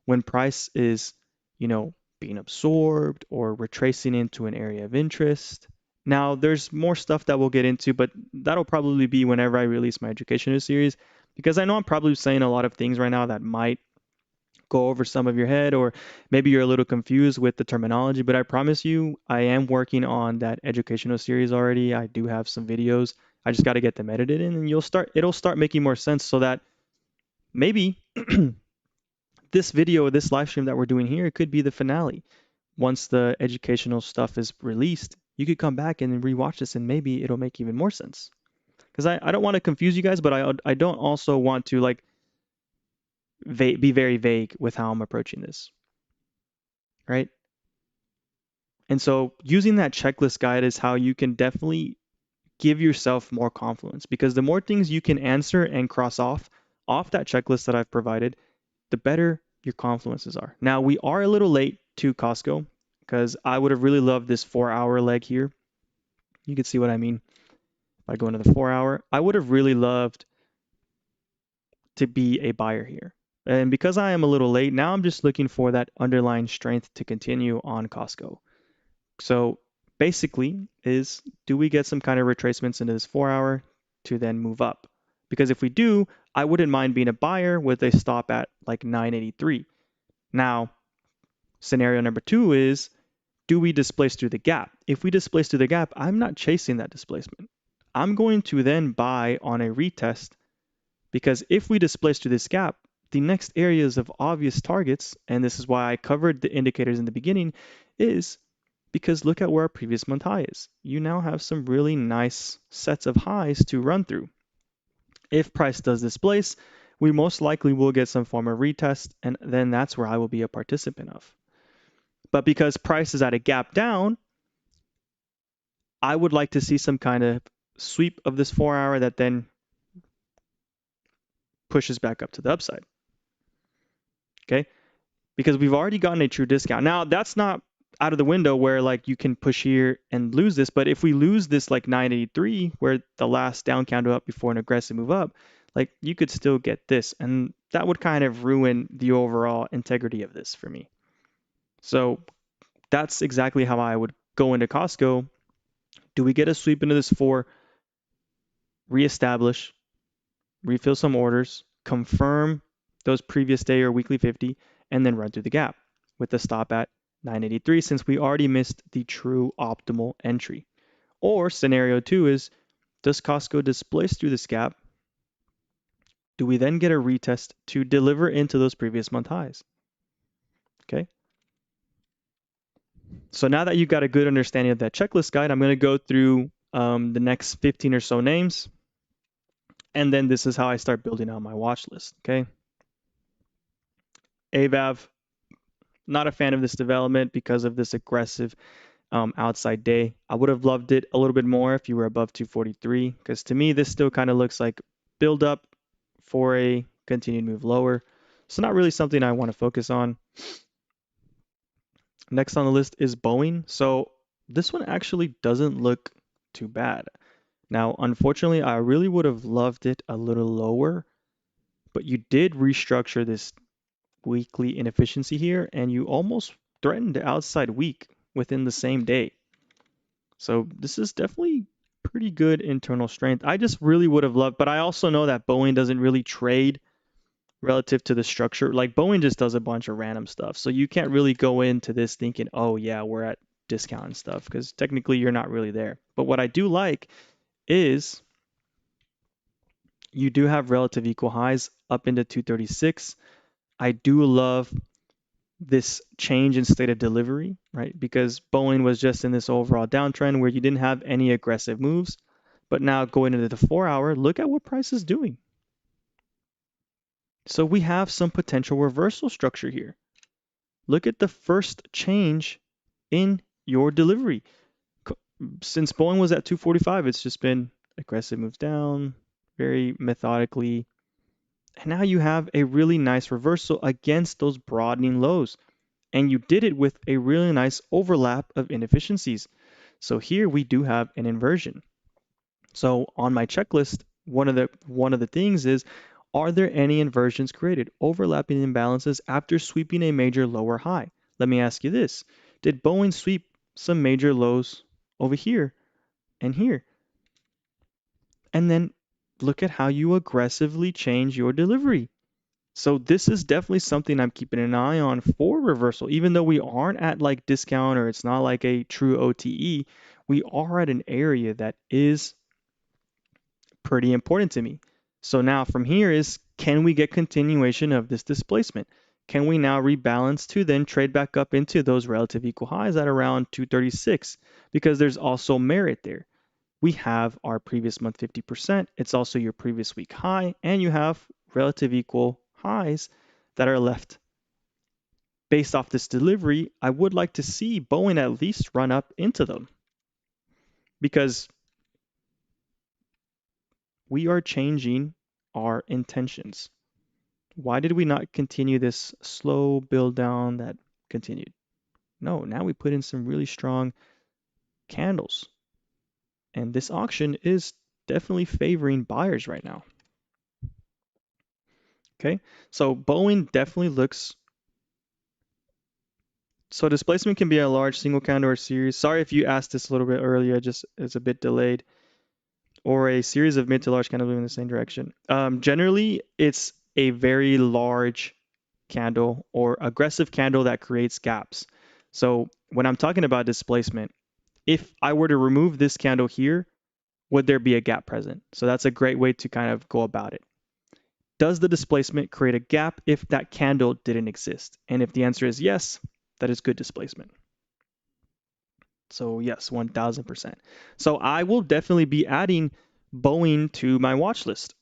when price is, being absorbed or retracing into an area of interest. Now, there's more stuff that we'll get into, but that'll probably be whenever I release my educational series, because I know I'm probably saying a lot of things right now that might go over some of your head, or maybe you're a little confused with the terminology, but I promise you, I am working on that educational series already. I do have some videos. I just got to get them edited in, and it'll start making more sense so that maybe this video, this live stream that we're doing here, it could be the finale. Once the educational stuff is released, you could come back and rewatch this and maybe it'll make even more sense. Because I don't want to confuse you guys, but I don't also want to like be very vague with how I'm approaching this, right? And so using that checklist guide is how you can definitely give yourself more confidence, because the more things you can answer and cross off that checklist that I've provided, the better your confluences are. Now, we are a little late to Costco because I would have really loved this 4 hour leg here. You can see what I mean. If I go into the 4 hour, I would have really loved to be a buyer here. And because I am a little late, now I'm just looking for that underlying strength to continue on Costco. So basically is, do we get some kind of retracements into this 4 hour to then move up? Because if we do, I wouldn't mind being a buyer with a stop at like 983. Now, scenario number two is, do we displace through the gap? If we displace through the gap, I'm not chasing that displacement. I'm going to then buy on a retest, because if we displace through this gap, the next areas of obvious targets, and this is why I covered the indicators in the beginning, is because look at where our previous month high is. You now have some really nice sets of highs to run through. If price does displace, we most likely will get some form of retest, and then that's where I will be a participant of. But because price is at a gap down, I would like to see some kind of sweep of this 4 hour that then pushes back up to the upside. Okay, because we've already gotten a true discount. Now, that's not out of the window where like you can push here and lose this, but if we lose this like 983, where the last down candle up before an aggressive move up, like you could still get this, and that would kind of ruin the overall integrity of this for me. So that's exactly how I would go into Costco. Do we get a sweep into this 4, reestablish, refill some orders, confirm those previous day or weekly 50, and then run through the gap with the stop at 983, since we already missed the true optimal entry? Or scenario two is, does Costco displace through this gap? Do we then get a retest to deliver into those previous month highs? Okay. So now that you've got a good understanding of that checklist guide, I'm going to go through the next 15 or so names. And then this is how I start building out my watch list. Okay. AVAV, not a fan of this development because of this aggressive outside day. I would have loved it a little bit more if you were above 243, because to me, this still kind of looks like build up for a continued move lower. So not really something I want to focus on. Next on the list is Boeing. So this one actually doesn't look too bad. Now, unfortunately, I really would have loved it a little lower, but you did restructure this weekly inefficiency here, and you almost threatened the outside week within the same day. So this is definitely pretty good internal strength. I just really would have loved, but I also know that Boeing doesn't really trade relative to the structure. Like Boeing just does a bunch of random stuff. So you can't really go into this thinking, oh yeah, we're at discount and stuff, because technically you're not really there. But what I do like is you do have relative equal highs up into 236. I do love this change in state of delivery, right? Because Boeing was just in this overall downtrend where you didn't have any aggressive moves. But now going into the 4 hour, look at what price is doing. So we have some potential reversal structure here. Look at the first change in your delivery. Since Boeing was at 245, it's just been aggressive moves down, very methodically. And now you have a really nice reversal against those broadening lows. And you did it with a really nice overlap of inefficiencies. So here we do have an inversion. So on my checklist, one of the things is, are there any inversions created, overlapping imbalances after sweeping a major lower high? Let me ask you this. Did Boeing sweep some major lows over here and here? And then look at how you aggressively change your delivery. So this is definitely something I'm keeping an eye on for reversal. Even though we aren't at like discount or it's not like a true OTE, we are at an area that is pretty important to me. So now from here is, can we get continuation of this displacement? can we now rebalance to then trade back up into those relative equal highs at around 236? Because there's also merit there. We have our previous month 50%. It's also your previous week high, and you have relative equal highs that are left. Based off this delivery, I would like to see Boeing at least run up into them because we are changing our intentions. Why did we not continue this slow build down that continued? No, now we put in some really strong candles. And this auction is definitely favoring buyers right now. Okay, so Boeing definitely looks. So displacement can be a large single candle or series. Sorry if you asked this a little bit earlier, just it's a bit delayed. Or a series of mid to large candles moving in the same direction. Generally, it's a very large candle or aggressive candle that creates gaps. So when I'm talking about displacement, if I were to remove this candle here, would there be a gap present? So that's a great way to kind of go about it. Does the displacement create a gap if that candle didn't exist? And if the answer is yes, that is good displacement. So yes, 1000%. So I will definitely be adding Boeing to my watch list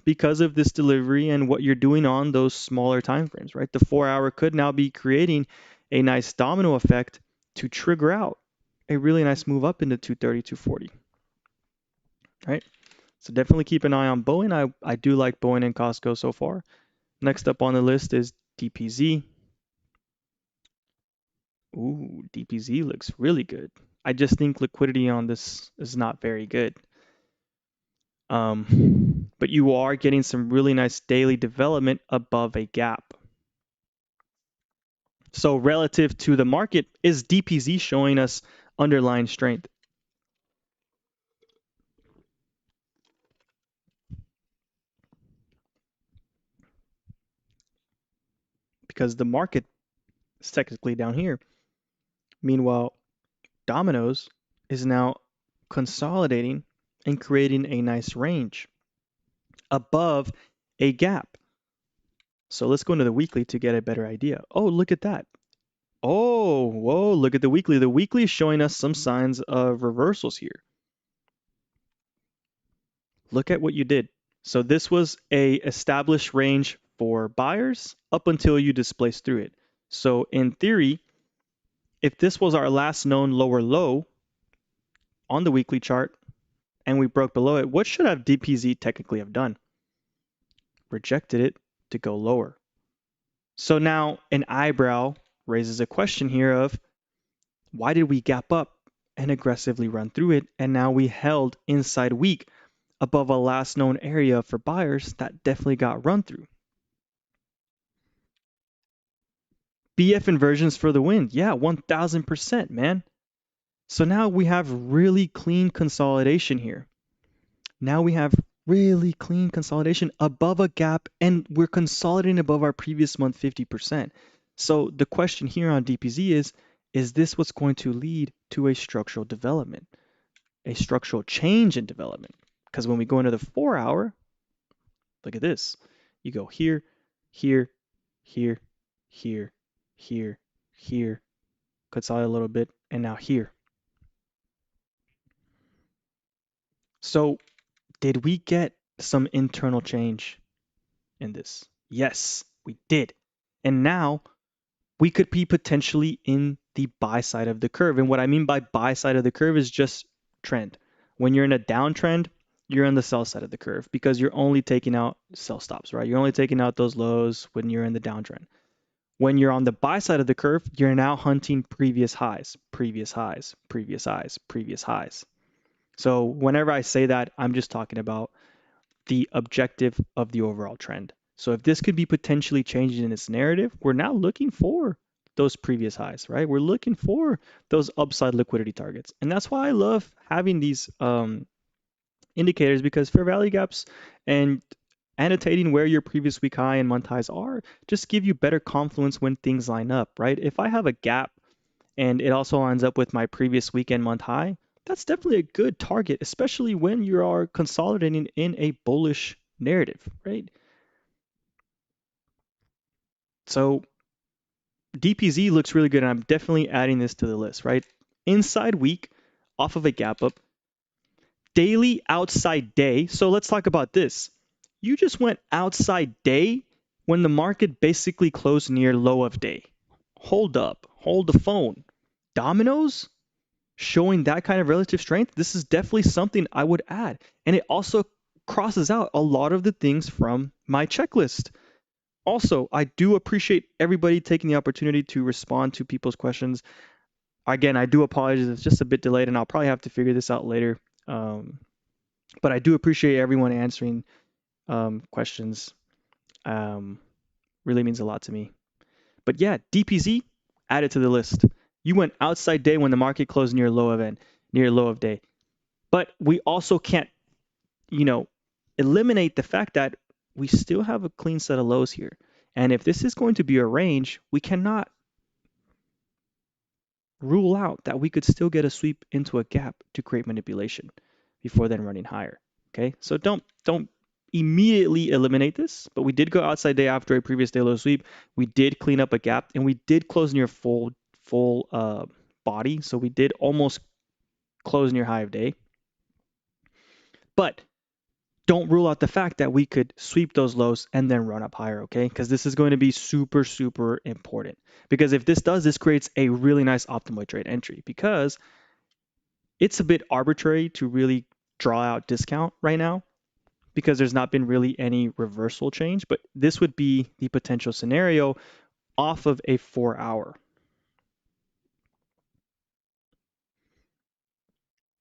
because of this delivery and what you're doing on those smaller time frames, right? The 4 hour could now be creating a nice domino effect to trigger out a really nice move up into 230, 240, right? So definitely keep an eye on Boeing. I do like Boeing and Costco so far. Next up on the list is DPZ. Ooh, DPZ looks really good. I just think liquidity on this is not very good. But you are getting some really nice daily development above a gap. So relative to the market, is DPZ showing us underlying strength? Because the market is technically down here. Meanwhile, Domino's is now consolidating and creating a nice range above a gap. So let's go into the weekly to get a better idea. Oh, look at that. Oh, whoa, look at the weekly. The weekly is showing us some signs of reversals here. Look at what you did. So this was a established range for buyers up until you displaced through it. So in theory, if this was our last known lower low on the weekly chart and we broke below it, what should have DPZ technically have done? Rejected it to go lower. So now an eyebrow raises a question here of why did we gap up and aggressively run through it and now we held inside weak above a last known area for buyers that definitely got run through? BF inversions for the win. Yeah, 1000%, man. So now we have really clean consolidation here. Now we have really clean consolidation above a gap, and we're consolidating above our previous month 50%. So the question here on DPZ is this what's going to lead to a structural development, a structural change in development? Because when we go into the 4 hour, look at this. You go here, here, here, here, here, here, consolidate a little bit, and now here. So did we get some internal change in this? Yes, we did. And now we could be potentially in the buy side of the curve. And what I mean by buy side of the curve is just trend. When you're in a downtrend, you're on the sell side of the curve because you're only taking out sell stops, right? You're only taking out those lows when you're in the downtrend. When you're on the buy side of the curve, you're now hunting previous highs, previous highs, previous highs, previous highs. So whenever I say that, I'm just talking about the objective of the overall trend. So if this could be potentially changing in its narrative, we're now looking for those previous highs, right? We're looking for those upside liquidity targets. And that's why I love having these indicators, because fair value gaps and annotating where your previous week high and month highs are just give you better confluence when things line up, right? If I have a gap and it also lines up with my previous weekend month high, that's definitely a good target, especially when you are consolidating in a bullish narrative, right? So DPZ looks really good, and I'm definitely adding this to the list, right? Inside week, off of a gap up, daily outside day. So let's talk about this. You just went outside day when the market basically closed near low of day. Hold up, hold the phone. Dominoes showing that kind of relative strength, this is definitely something I would add. And it also crosses out a lot of the things from my checklist. Also, I do appreciate everybody taking the opportunity to respond to people's questions. Again, I do apologize. It's just a bit delayed, and I'll probably have to figure this out later. But I do appreciate everyone answering questions. Um, really means a lot to me. But yeah, DPZ added to the list. You went outside day when the market closed near low of end, near low of day. But we also can't, you know, eliminate the fact that we still have a clean set of lows here. And if this is going to be a range, we cannot rule out that we could still get a sweep into a gap to create manipulation before then running higher. Okay, so don't immediately eliminate this, but we did go outside day after a previous day low sweep. We did clean up a gap, and we did close near full body, so we did almost close near high of day. But don't rule out the fact that we could sweep those lows and then run up higher, okay? Because this is going to be super, super important. Because if this does, this creates a really nice optimal trade entry, because it's a bit arbitrary to really draw out discount right now because there's not been really any reversal change, but this would be the potential scenario off of a 4 hour.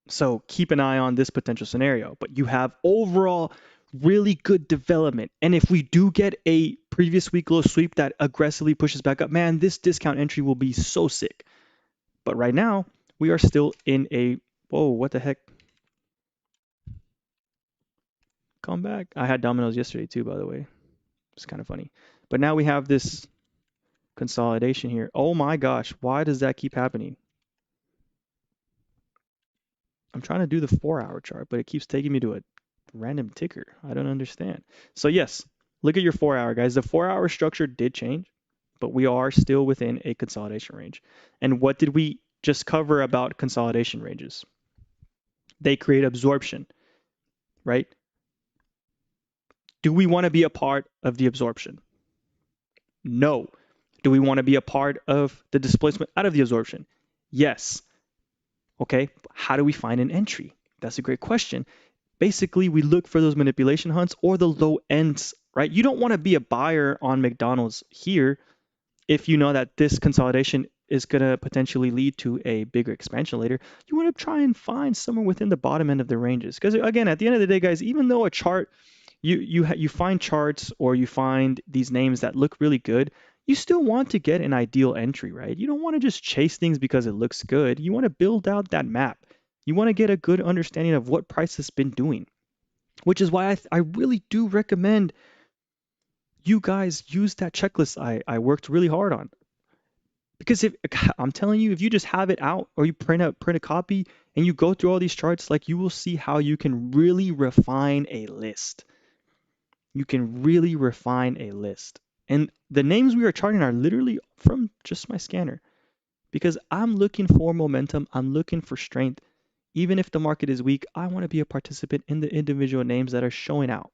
So keep an eye on this potential scenario, but you have overall really good development. And if we do get a previous week low sweep that aggressively pushes back up, man, this discount entry will be so sick. But right now, we are still in a, whoa, what the heck? Come back. I had dominoes yesterday too, by the way. It's kind of funny. But now we have this consolidation here. Oh my gosh, why does that keep happening? I'm trying to do the 4 hour chart, but it keeps taking me to a random ticker. I don't understand. So yes, look at your 4 hour, guys. The 4 hour structure did change, but we are still within a consolidation range. And what did we just cover about consolidation ranges? They create absorption, right? Do we want to be a part of the absorption? No. Do we want to be a part of the displacement out of the absorption? Yes. Okay, how do we find an entry? That's a great question. Basically, we look for those manipulation hunts or the low ends, right? You don't want to be a buyer on McDonald's here if you know that this consolidation is going to potentially lead to a bigger expansion later. You want to try and find somewhere within the bottom end of the ranges. Because again, at the end of the day, guys, even though a chart, you find charts or you find these names that look really good, you still want to get an ideal entry, right? You don't want to just chase things because it looks good. You want to build out that map. You want to get a good understanding of what price has been doing, which is why I really do recommend you guys use that checklist I worked really hard on. Because if I'm telling you, if you just have it out or you print a copy and you go through all these charts, like you will see how you can really refine a list. You can really refine a list. And the names we are charting are literally from just my scanner. Because I'm looking for momentum, I'm looking for strength. Even if the market is weak, I want to be a participant in the individual names that are showing out.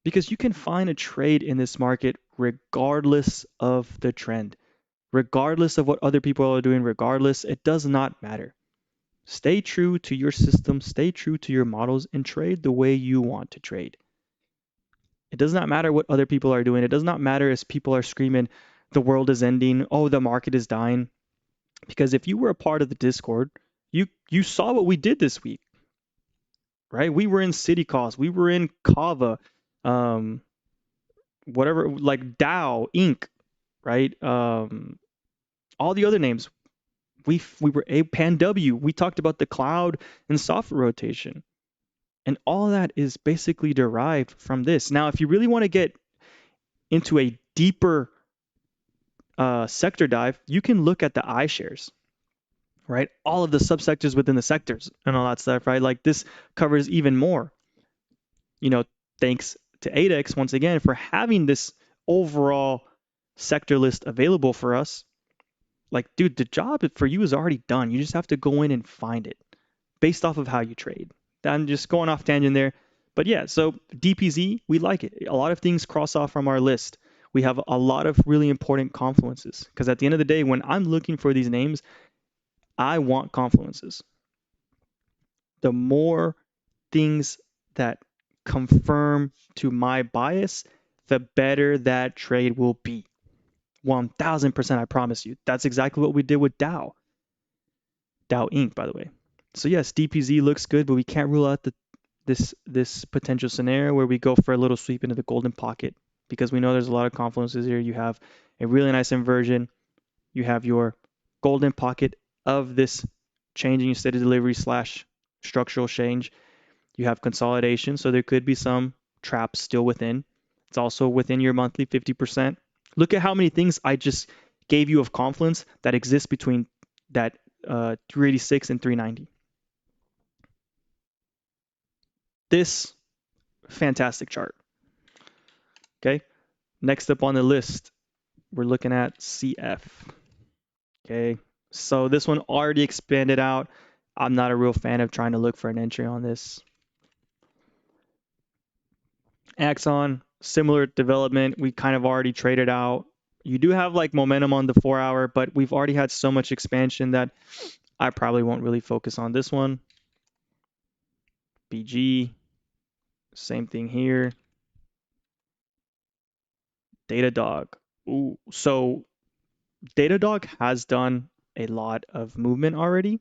Because you can find a trade in this market regardless of the trend, regardless of what other people are doing, regardless, it does not matter. Stay true to your system, stay true to your models, and trade the way you want to trade. It does not matter what other people are doing. It does not matter if people are screaming, the world is ending, oh, the market is dying. Because if you were a part of the Discord, you saw what we did this week, right? We were in City Cost, we were in Kava, um, whatever, like Dow, Inc., right? All the other names. We were a Pan W. We talked about the cloud and software rotation. And all that is basically derived from this. Now, if you really want to get into a deeper sector dive, you can look at the iShares, right? All of the subsectors within the sectors and all that stuff, right? Like this covers even more. You know, thanks to ADEX once again for having this overall sector list available for us, like, dude, the job for you is already done. You just have to go in and find it based off of how you trade. I'm just going off tangent there. But yeah, so DPZ, we like it. A lot of things cross off from our list. We have a lot of really important confluences because at the end of the day, when I'm looking for these names, I want confluences. The more things that confirm to my bias, the better that trade will be. 1000%, I promise you. That's exactly what we did with Dow Inc., by the way. So yes, DPZ looks good, but we can't rule out this potential scenario where we go for a little sweep into the golden pocket because we know there's a lot of confluences here. You have a really nice inversion. You have your golden pocket of this changing state of delivery slash structural change. You have consolidation, so there could be some traps still within. It's also within your monthly 50%. Look at how many things I just gave you of confluence that exist between that 386 and 390. This fantastic chart. Okay. Next up on the list, we're looking at CF. Okay. So this one already expanded out. I'm not a real fan of trying to look for an entry on this. Axon, similar development. We kind of already traded out. You do have like momentum on the 4-hour, but we've already had so much expansion that I probably won't really focus on this one. BG, same thing here. Datadog. Ooh, so Datadog has done a lot of movement already,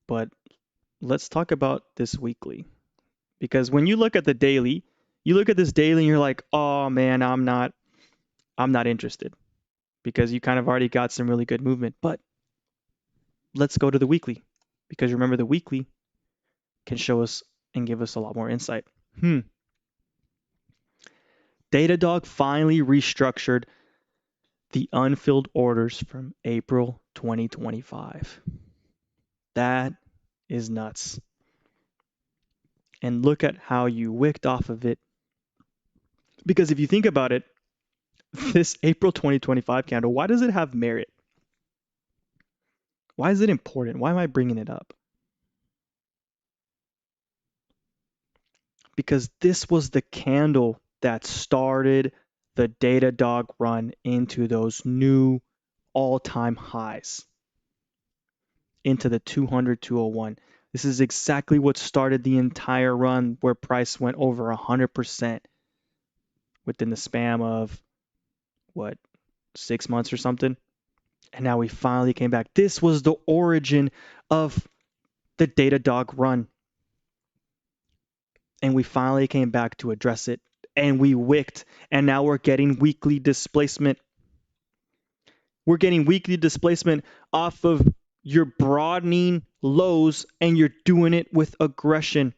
but let's talk about this weekly. Because when you look at the daily, you look at this daily and you're like, oh man, I'm not interested because you kind of already got some really good movement. But let's go to the weekly because remember the weekly can show us and give us a lot more insight. Datadog finally restructured the unfilled orders from April 2025. That is nuts. And look at how you wicked off of it. Because if you think about it, this April 2025 candle, why does it have merit? Why is it important? Why am I bringing it up? Because this was the candle that started the Datadog run into those new all-time highs, into the 200, 201. This is exactly what started the entire run where price went over 100% within the span of, what, 6 months or something? And now we finally came back. This was the origin of the Datadog run. And we finally came back to address it. And we wicked. And now we're getting weekly displacement. We're getting weekly displacement off of your broadening lows, and you're doing it with aggression.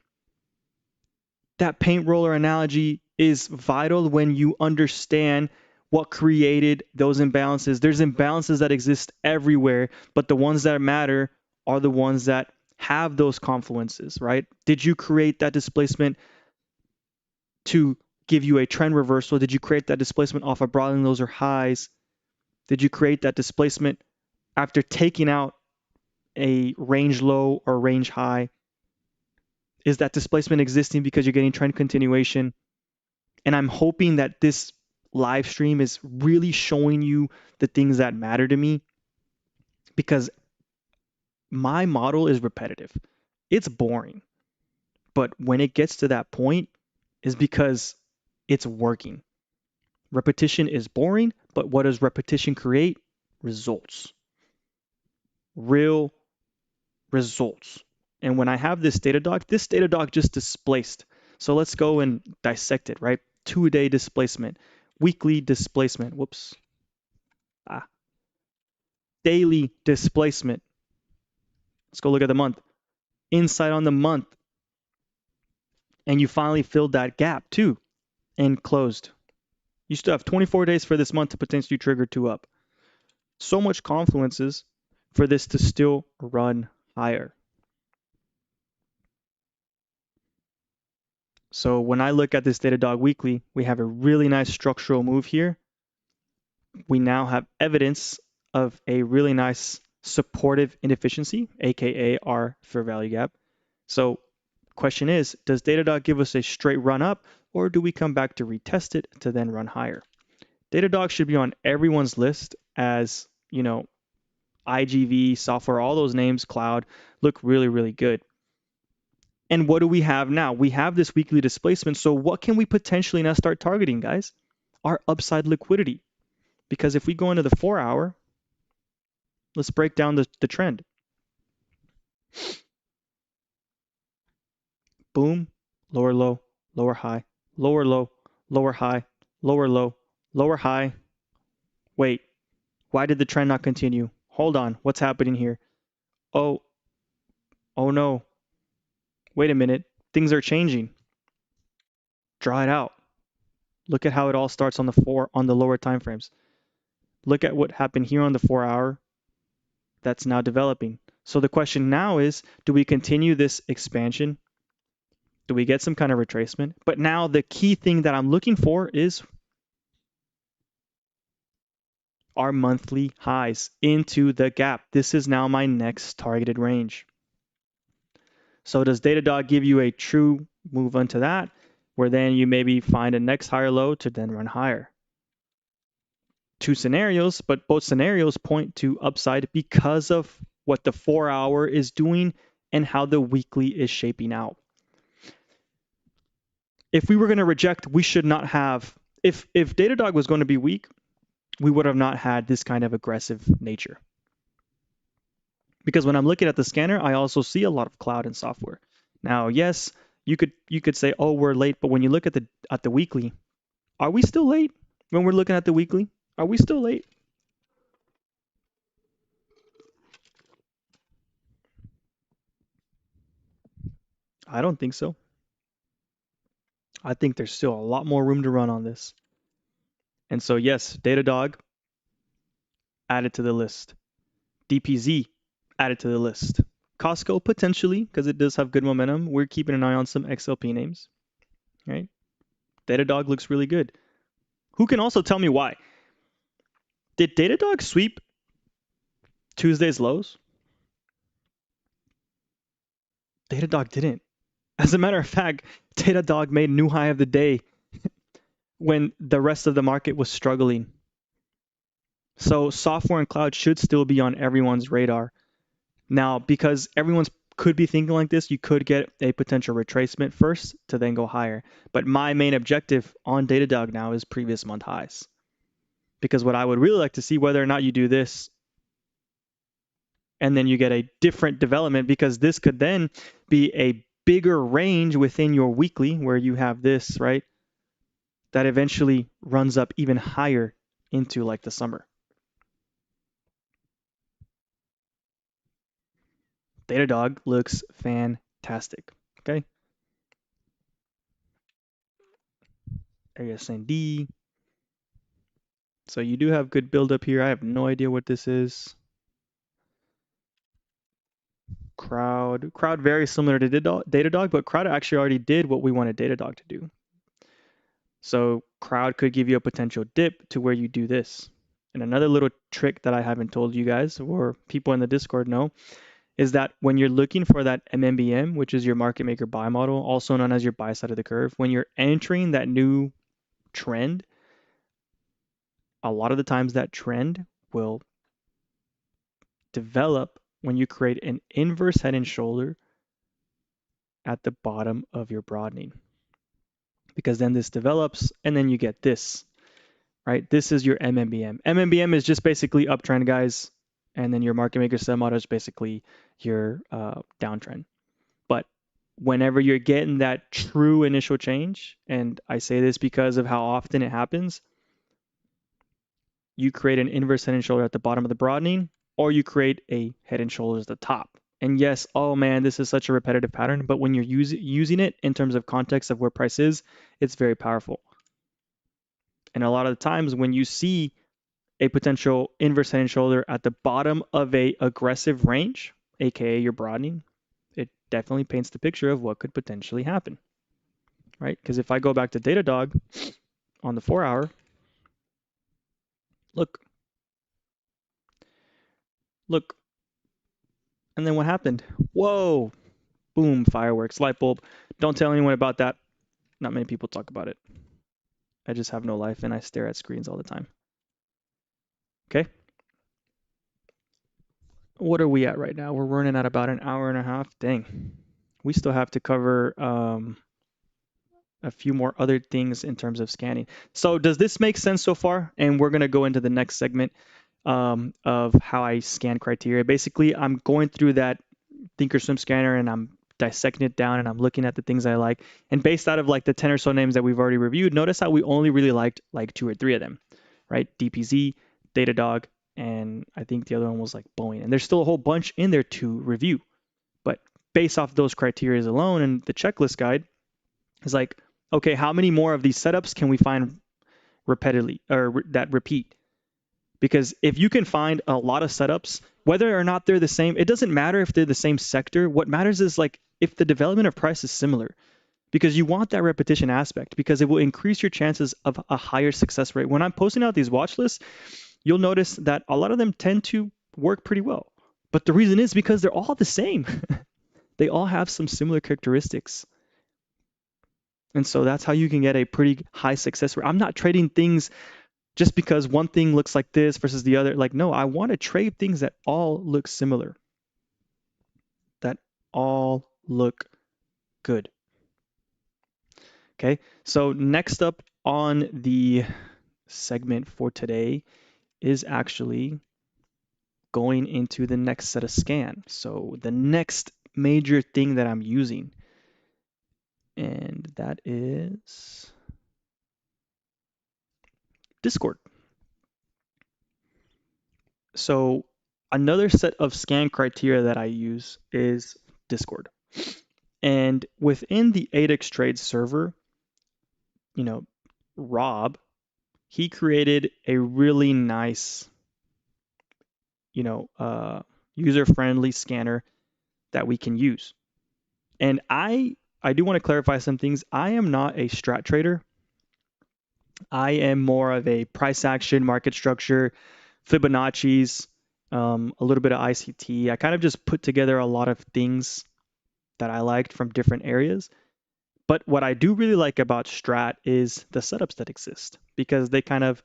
That paint roller analogy is vital when you understand what created those imbalances. There's imbalances that exist everywhere, but the ones that matter are the ones that have those confluences, right? Did you create that displacement to give you a trend reversal? Did you create that displacement off of broadening lows or highs? Did you create that displacement after taking out a range low or range high? Is that displacement existing because you're getting trend continuation? And I'm hoping that this live stream is really showing you the things that matter to me, because my model is repetitive. It's boring. But when it gets to that point, is because it's working. Repetition is boring, but what does repetition create? Results. Real results. And when I have this Datadog just displaced. So let's go and dissect it, right? 2-day displacement, weekly displacement, whoops, daily displacement. Let's go look at the month. Insight on the month. And you finally filled that gap too and closed. You still have 24 days for this month to potentially trigger 2 up. So much confluences for this to still run higher. So when I look at this Datadog weekly, we have a really nice structural move here. We now have evidence of a really nice supportive inefficiency, aka our fair value gap. So question is, does Datadog give us a straight run up, or do we come back to retest it to then run higher? Datadog should be on everyone's list as, IGV, software, all those names, cloud, look really, really good. And what do we have now? We have this weekly displacement. So what can we potentially now start targeting, guys? Our upside liquidity. Because if we go into the 4-hour, let's break down the trend. Boom, lower low, lower high, lower low, lower high, lower low, lower high. Wait, why did the trend not continue? Hold on, what's happening here? Oh, oh no. Wait a minute, things are changing. Draw it out. Look at how it all starts on the lower time frames. Look at what happened here on the 4-hour. That's now developing. So the question now is, do we continue this expansion? Do we get some kind of retracement? But now the key thing that I'm looking for is our monthly highs into the gap. This is now my next targeted range. So does Datadog give you a true move onto that, where then you maybe find a next higher low to then run higher? Two scenarios, but both scenarios point to upside because of what the 4-hour is doing and how the weekly is shaping out. If we were going to reject, we should not have, if Datadog was going to be weak, we would have not had this kind of aggressive nature. Because when I'm looking at the scanner, I also see a lot of cloud and software. Now, yes, you could say, oh, we're late, but when you look at the weekly, are we still late when we're looking at the weekly? Are we still late? I don't think so. I think there's still a lot more room to run on this. And so, yes, Datadog added to the list. DPZ added to the list. Costco potentially, because it does have good momentum. We're keeping an eye on some XLP names, right? Datadog looks really good. Who can also tell me why? Did Datadog sweep Tuesday's lows? Datadog didn't. As a matter of fact, Datadog made new high of the day when the rest of the market was struggling. So software and cloud should still be on everyone's radar. Now, because everyone's could be thinking like this, you could get a potential retracement first to then go higher. But my main objective on Datadog now is previous month highs. Because what I would really like to see whether or not you do this and then you get a different development, because this could then be a bigger range within your weekly where you have this, right? That eventually runs up even higher into like the summer. Datadog looks fantastic. Okay. ASND. So you do have good build up here. I have no idea what this is. Crowd very similar to Datadog, but Crowd actually already did what we wanted Datadog to do. So Crowd could give you a potential dip to where you do this. And another little trick that I haven't told you guys or people in the Discord know is that when you're looking for that MMBM, which is your market maker buy model, also known as your buy side of the curve, when you're entering that new trend, a lot of the times that trend will develop when you create an inverse head and shoulder at the bottom of your broadening. Because then this develops and then you get this, right? This is your MMBM. MMBM is just basically uptrend, guys. And then your market maker sell model is basically your downtrend. But whenever you're getting that true initial change, and I say this because of how often it happens, you create an inverse head and shoulder at the bottom of the broadening, or you create a head and shoulders at the top. And yes, oh man, this is such a repetitive pattern, but when you're using it in terms of context of where price is, it's very powerful. And a lot of the times when you see a potential inverse head and shoulder at the bottom of a aggressive range, aka your broadening, it definitely paints the picture of what could potentially happen. right? Because if I go back to Datadog on the 4-hour, look, look, and then what happened? Whoa, boom, fireworks, light bulb. Don't tell anyone about that. Not many people talk about it. I just have no life and I stare at screens all the time. Okay. What are we at right now? We're running at about an hour and a half. Dang. We still have to cover a few more other things in terms of scanning. So does this make sense so far? And we're going to go into the next segment of how I scan criteria. Basically, I'm going through that Thinkorswim scanner and I'm dissecting it down and I'm looking at the things I like. And based out of like the 10 or so names that we've already reviewed, notice how we only really liked like 2 or 3 of them, right? DPZ, Datadog, and I think the other one was like Boeing. And there's still a whole bunch in there to review. But based off those criteria alone and the checklist guide is like, okay, how many more of these setups can we find repeatedly or that repeat? Because if you can find a lot of setups, whether or not they're the same, it doesn't matter if they're the same sector. What matters is like if the development of price is similar, because you want that repetition aspect because it will increase your chances of a higher success rate. When I'm posting out these watch lists, you'll notice that a lot of them tend to work pretty well. But the reason is because they're all the same. They all have some similar characteristics. And so that's how you can get a pretty high success rate. I'm not trading things just because one thing looks like this versus the other. Like, no, I want to trade things that all look similar, that all look good. Okay, so next up on the segment for today is actually going into the next set of scan. So the next major thing that I'm using, and that is Discord. So another set of scan criteria that I use is Discord. And within the 8x Trade server, you know, Rob, he created a really nice, user-friendly scanner that we can use. And I do want to clarify some things. I am not a strat trader. I am more of a price action, market structure, Fibonacci's, a little bit of ICT. I kind of just put together a lot of things that I liked from different areas. But what I do really like about Strat is the setups that exist because they kind of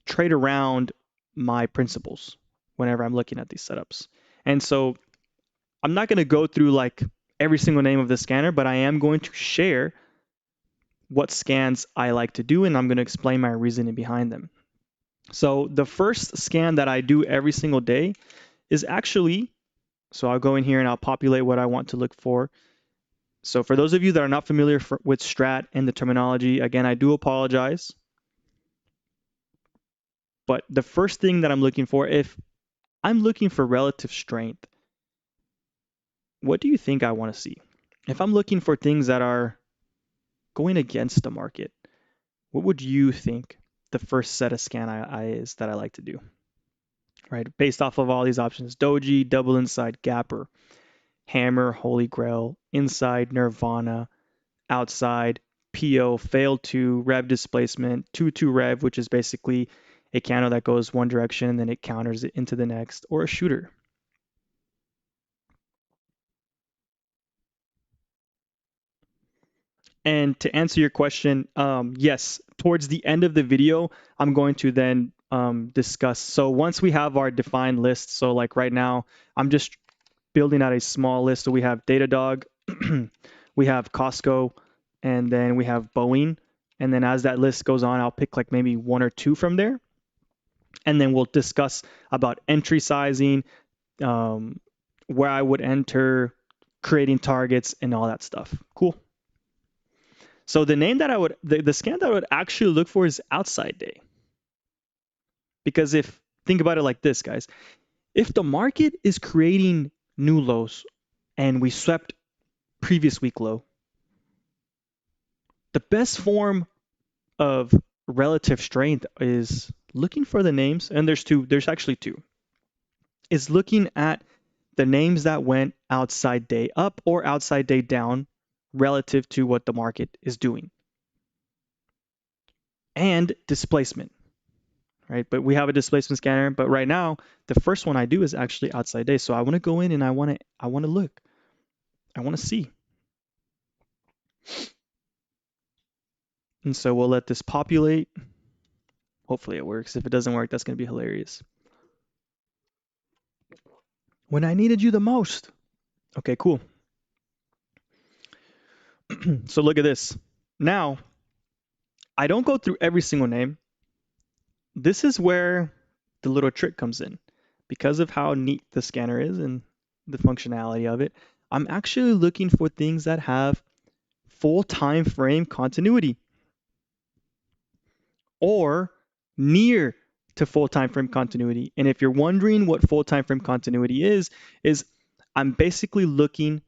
trade around my principles whenever I'm looking at these setups. And so I'm not going to go through like every single name of the scanner, but I am going to share what scans I like to do, and I'm going to explain my reasoning behind them. So the first scan that I do every single day is actually, so I'll go in here and I'll populate what I want to look for. So for those of you that are not familiar with Strat and the terminology, again, I do apologize. But the first thing that I'm looking for, if I'm looking for relative strength, what do you think I want to see? If I'm looking for things that are going against the market, what would you think the first set of scan is that I like to do? Right, based off of all these options: Doji, Double Inside, Gapper, Hammer, Holy Grail, Inside, Nirvana, Outside, PO, Fail 2, Rev Displacement, 2-2 Rev, which is basically a candle that goes one direction and then it counters it into the next, or a shooter. And to answer your question, yes, towards the end of the video, I'm going to then discuss. So once we have our defined list, so like right now, I'm just building out a small list. So we have Datadog, we have Costco, and then we have Boeing. And then as that list goes on, I'll pick like maybe 1 or 2 from there. And then we'll discuss about entry sizing, where I would enter, creating targets, and all that stuff. Cool. So the name that the scan that I would actually look for is outside day. Because think about it like this, guys, if the market is creating new lows and we swept previous week low, the best form of relative strength is looking for the names, and there's actually 2, is looking at the names that went outside day up or outside day down relative to what the market is doing, and displacement, right? But we have a displacement scanner. But right now, the first one I do is actually outside day. So I want to go in and I want to look. I want to see. And so we'll let this populate. Hopefully it works. If it doesn't work, that's going to be hilarious. When I needed you the most. Okay, cool. So look at this. Now, I don't go through every single name. This is where the little trick comes in. Because of how neat the scanner is and the functionality of it, I'm actually looking for things that have full time frame continuity or near to full time frame continuity. And if you're wondering what full time frame continuity is I'm basically looking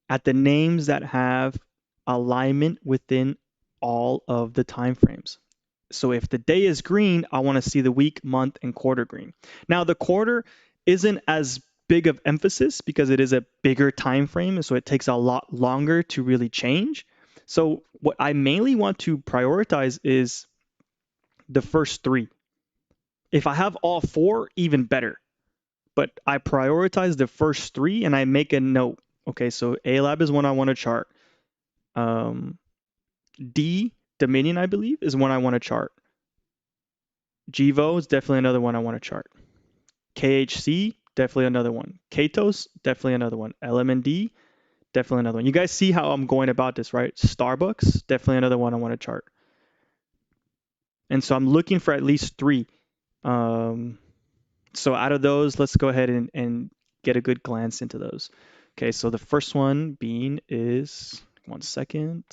at the names that have alignment within all of the time frames. So if the day is green, I want to see the week, month, and quarter green. Now the quarter isn't as big of emphasis because it is a bigger time frame, so it takes a lot longer to really change. So what I mainly want to prioritize is the first three. If I have all four, even better. But I prioritize the first three and I make a note. Okay, so A lab is one I want to chart. Um, D, Dominion, I believe, is one I want to chart. GVO is definitely another one I want to chart. KHC, definitely another one. Katos, definitely another one. LMND, definitely another one. You guys see how I'm going about this, right? Starbucks, definitely another one I want to chart. And so I'm looking for at least three. So out of those, let's go ahead and get a good glance into those. Okay, so the first one being is, 1 second.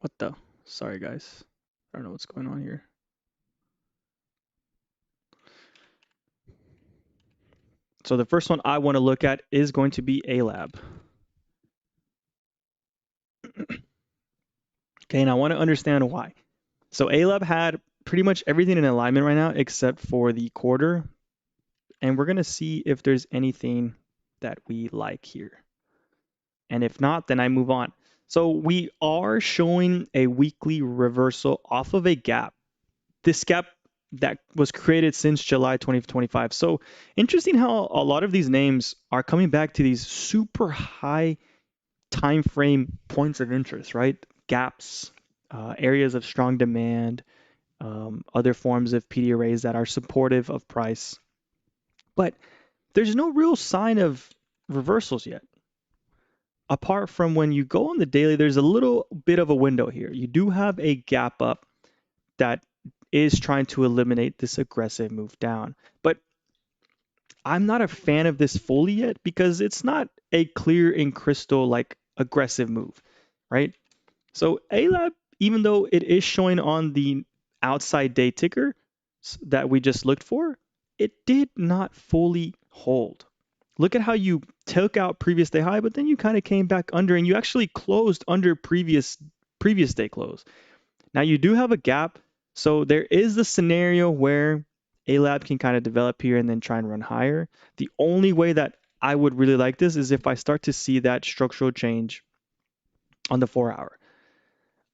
What the? Sorry, guys. I don't know what's going on here. So the first one I want to look at is going to be A lab. Okay, and I want to understand why. So A lab had pretty much everything in alignment right now except for the quarter. And we're going to see if there's anything that we like here. And if not, then I move on. So we are showing a weekly reversal off of a gap. This gap that was created since July 2025. So interesting how a lot of these names are coming back to these super high time frame points of interest, right? Gaps, areas of strong demand, other forms of PD arrays that are supportive of price. But there's no real sign of reversals yet. Apart from when you go on the daily, there's a little bit of a window here. You do have a gap up that is trying to eliminate this aggressive move down. But I'm not a fan of this fully yet because it's not a clear and crystal like aggressive move, right? So ALAB, even though it is showing on the outside day ticker that we just looked for, it did not fully hold. Look at how you took out previous day high, but then you kind of came back under and you actually closed under previous day close. Now you do have a gap, so there is the scenario where a lab can kind of develop here and then try and run higher. The only way that I would really like this is if I start to see that structural change on the 4 hour.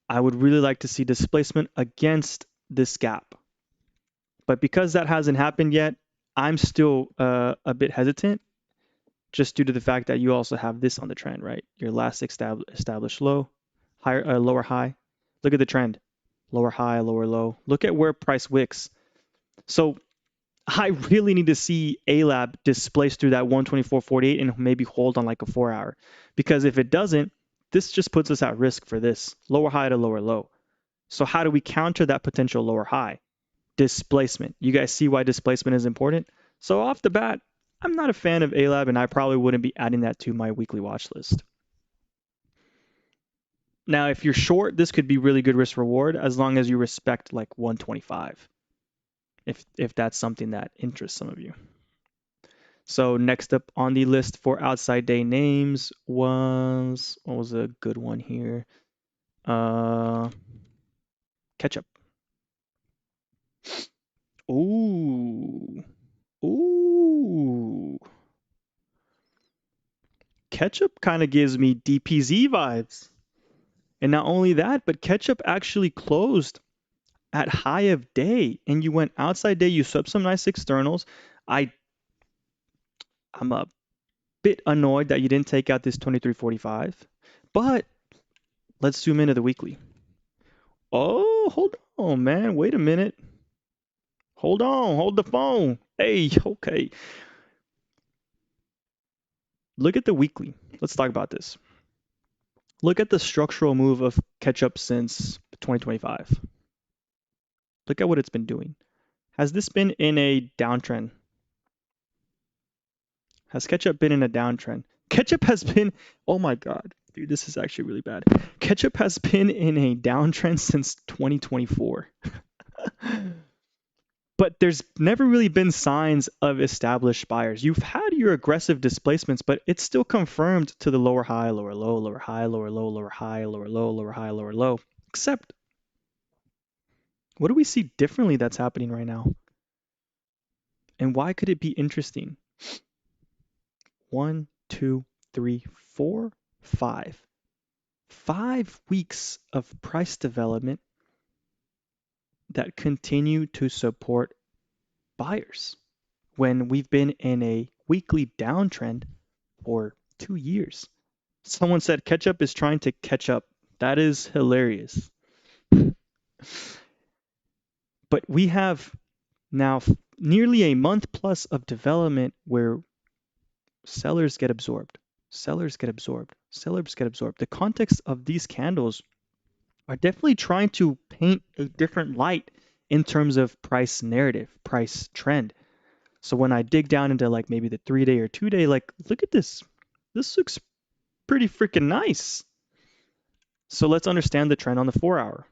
I would really like to see displacement against this gap. But because that hasn't happened yet, I'm still a bit hesitant just due to the fact that you also have this on the trend, right? Your last established low, higher, lower high. Look at the trend, lower high, lower low. Look at where price wicks. So I really need to see ALAB displace through that 124.48 and maybe hold on like a 4 hour. Because if it doesn't, this just puts us at risk for this lower high to lower low. So how do we counter that potential lower high? Displacement. You guys see why displacement is important? So off the bat, I'm not a fan of ALAB and I probably wouldn't be adding that to my weekly watch list. Now, if you're short, this could be really good risk reward as long as you respect like 125. If that's something that interests some of you. So next up on the list for outside day names was, what was a good one here? Ketchup. ketchup kind of gives me DPZ vibes. And not only that, but ketchup actually closed at high of day, and you went outside day, you swept some nice externals. I I'm a bit annoyed that you didn't take out this 2345, but let's zoom into the weekly. Oh, hold on, man. Wait a minute. Hold on, hold the phone. Hey, okay. Look at the weekly. Let's talk about this. Look at the structural move of ketchup since 2025. Look at what it's been doing. Has this been in a downtrend? Has ketchup been in a downtrend? Ketchup has been, oh my God, dude, this is actually really bad. Ketchup has been in a downtrend since 2024. But there's never really been signs of established buyers. You've had your aggressive displacements, but it's still confirmed to the lower high, lower low, lower high, lower low, lower high, lower low, lower high, lower low. Except, what do we see differently that's happening right now? And why could it be interesting? 1, 2, 3, 4, 5. 5 weeks of price development that continue to support buyers when we've been in a weekly downtrend for 2 years. Someone said ketchup is trying to catch up. That is hilarious. But we have now nearly a month plus of development where sellers get absorbed. Sellers get absorbed. Sellers get absorbed. The context of these candles are definitely trying to paint a different light in terms of price narrative, price trend. So when I dig down into like maybe the 3-day or 2-day, like look at this. This looks pretty freaking nice. So let's understand the trend on the 4-hour.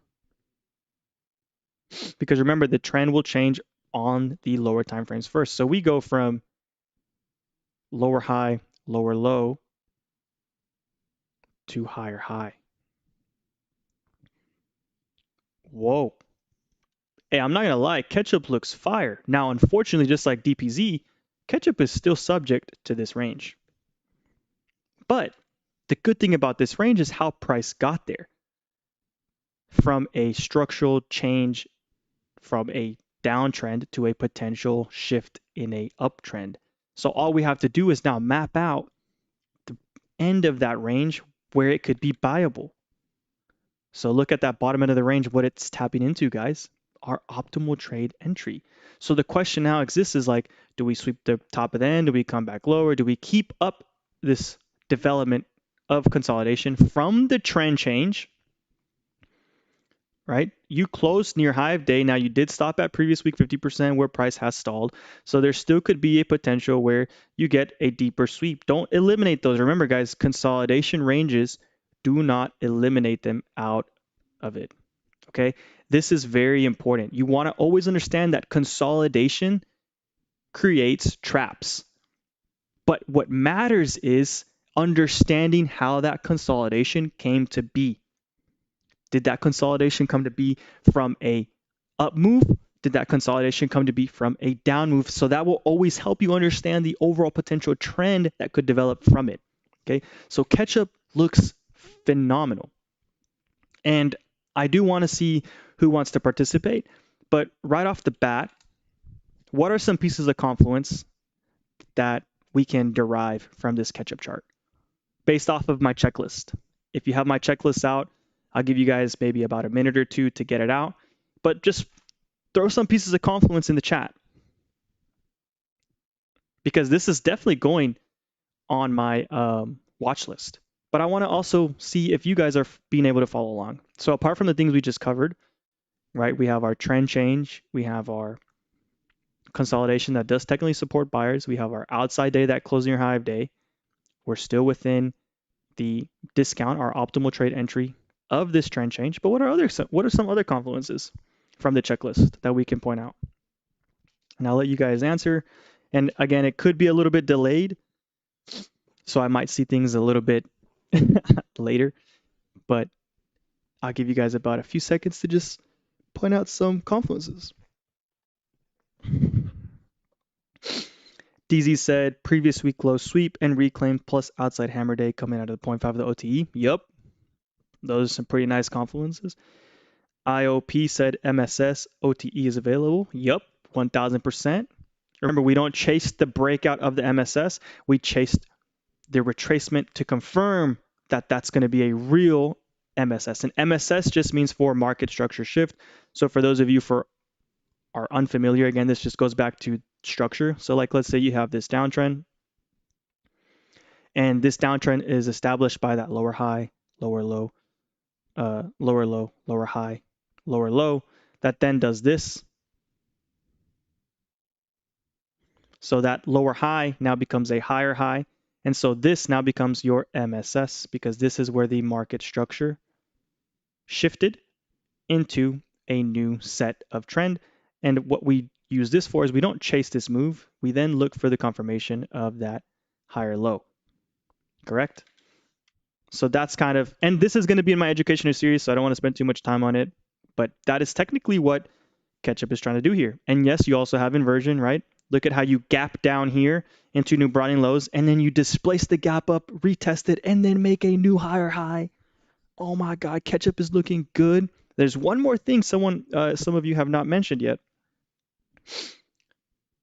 Because remember, the trend will change on the lower time frames first. So we go from lower high, lower low to higher high. Whoa. Hey, I'm not gonna lie, ketchup looks fire. Now, unfortunately, just like DPZ, ketchup is still subject to this range. But the good thing about this range is how price got there. From a structural change, from a downtrend to a potential shift in a uptrend. So all we have to do is now map out the end of that range where it could be buyable. So look at that bottom end of the range, what it's tapping into, guys. Our optimal trade entry. So the question now exists is like, do we sweep the top of the end? Do we come back lower? Do we keep up this development of consolidation from the trend change? Right? You closed near high of day. Now you did stop at previous week 50% where price has stalled. So there still could be a potential where you get a deeper sweep. Don't eliminate those. Remember, guys, consolidation ranges, do not eliminate them out of it. Okay? This is very important. You want to always understand that consolidation creates traps. But what matters is understanding how that consolidation came to be. Did that consolidation come to be from a up move? Did that consolidation come to be from a down move? So that will always help you understand the overall potential trend that could develop from it. Okay, so ketchup looks phenomenal. And I do want to see who wants to participate. But right off the bat, what are some pieces of confluence that we can derive from this ketchup chart based off of my checklist? If you have my checklist out, I'll give you guys maybe about a minute or two to get it out, but just throw some pieces of confluence in the chat because this is definitely going on my watch list. But I want to also see if you guys are being able to follow along. So apart from the things we just covered, right, we have our trend change, we have our consolidation that does technically support buyers, we have our outside day, that closing your high of day. We're still within the discount, our optimal trade entry of this trend change. But what are some other confluences from the checklist that we can point out? And I'll let you guys answer. And again, it could be a little bit delayed, so I might see things a little bit later, but I'll give you guys about a few seconds to just point out some confluences. DZ said previous week low sweep and reclaim plus outside hammer day coming out of the point 0.5 of the OTE. Yup, those are some pretty nice confluences. IOP said MSS OTE is available. Yup, 1000%. Remember, we don't chase the breakout of the MSS. We chased the retracement to confirm that that's going to be a real MSS. And MSS just means for market structure shift. So for those of you are unfamiliar, again, this just goes back to structure. So like, let's say you have this downtrend, and this downtrend is established by that lower high, lower low, lower low, lower high, lower low, that then does this. So that lower high now becomes a higher high. And so this now becomes your MSS because this is where the market structure shifted into a new set of trend. And what we use this for is we don't chase this move. We then look for the confirmation of that higher low. Correct? So that's kind of, and this is going to be in my educational series, so I don't want to spend too much time on it. But that is technically what Ketchup is trying to do here. And yes, you also have inversion, right? Look at how you gap down here into new broadening lows, and then you displace the gap up, retest it, and then make a new higher high. Oh my God, Ketchup is looking good. There's one more thing some of you have not mentioned yet.